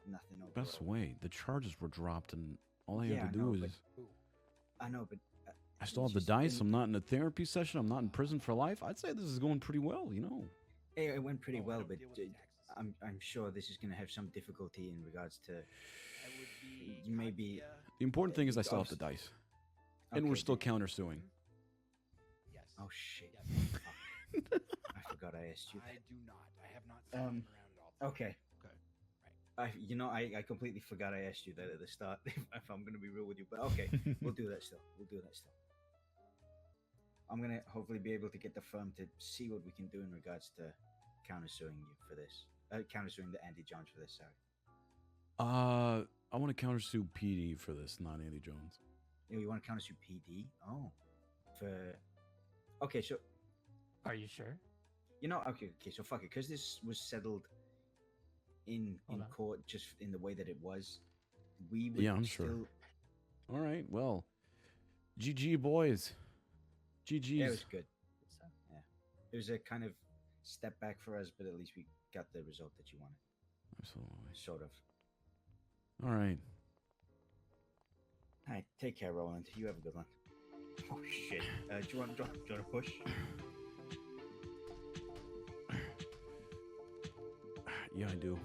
nothing overall. Best way. The charges were dropped, and all I Yeah, have to I do know, is. I know, but I still have the dice. I'm not in a therapy session. I'm not in prison for life. I'd say this is going pretty well, you know. it went pretty well. But I'm sure this is going to have some difficulty in regards to maybe. The important thing is I still have the dice. And we're Okay, still countersuing. Oh shit! I forgot I asked you. I do not. I have not seen him around at all. Okay. I completely forgot I asked you that at the start. If I'm going to be real with you, but okay, we'll do that still. I'm going to hopefully be able to get the firm to see what we can do in regards to countersuing you for this. Countersuing the Andy Jones for this. Sorry. I want to countersue PD for this, not Andy Jones. You want to countersue PD? Oh, okay. So, are you sure? Okay. So fuck it, because this was settled in court, just in the way that it was. We would I'm still... sure. All right. Well, GG boys. GG's. Yeah, it was good. Yeah, it was a kind of step back for us, but at least we got the result that you wanted. Absolutely. Sort of. All right. All right. Take care, Roland. You have a good one. Oh shit. Do you want to push? Yeah, I do.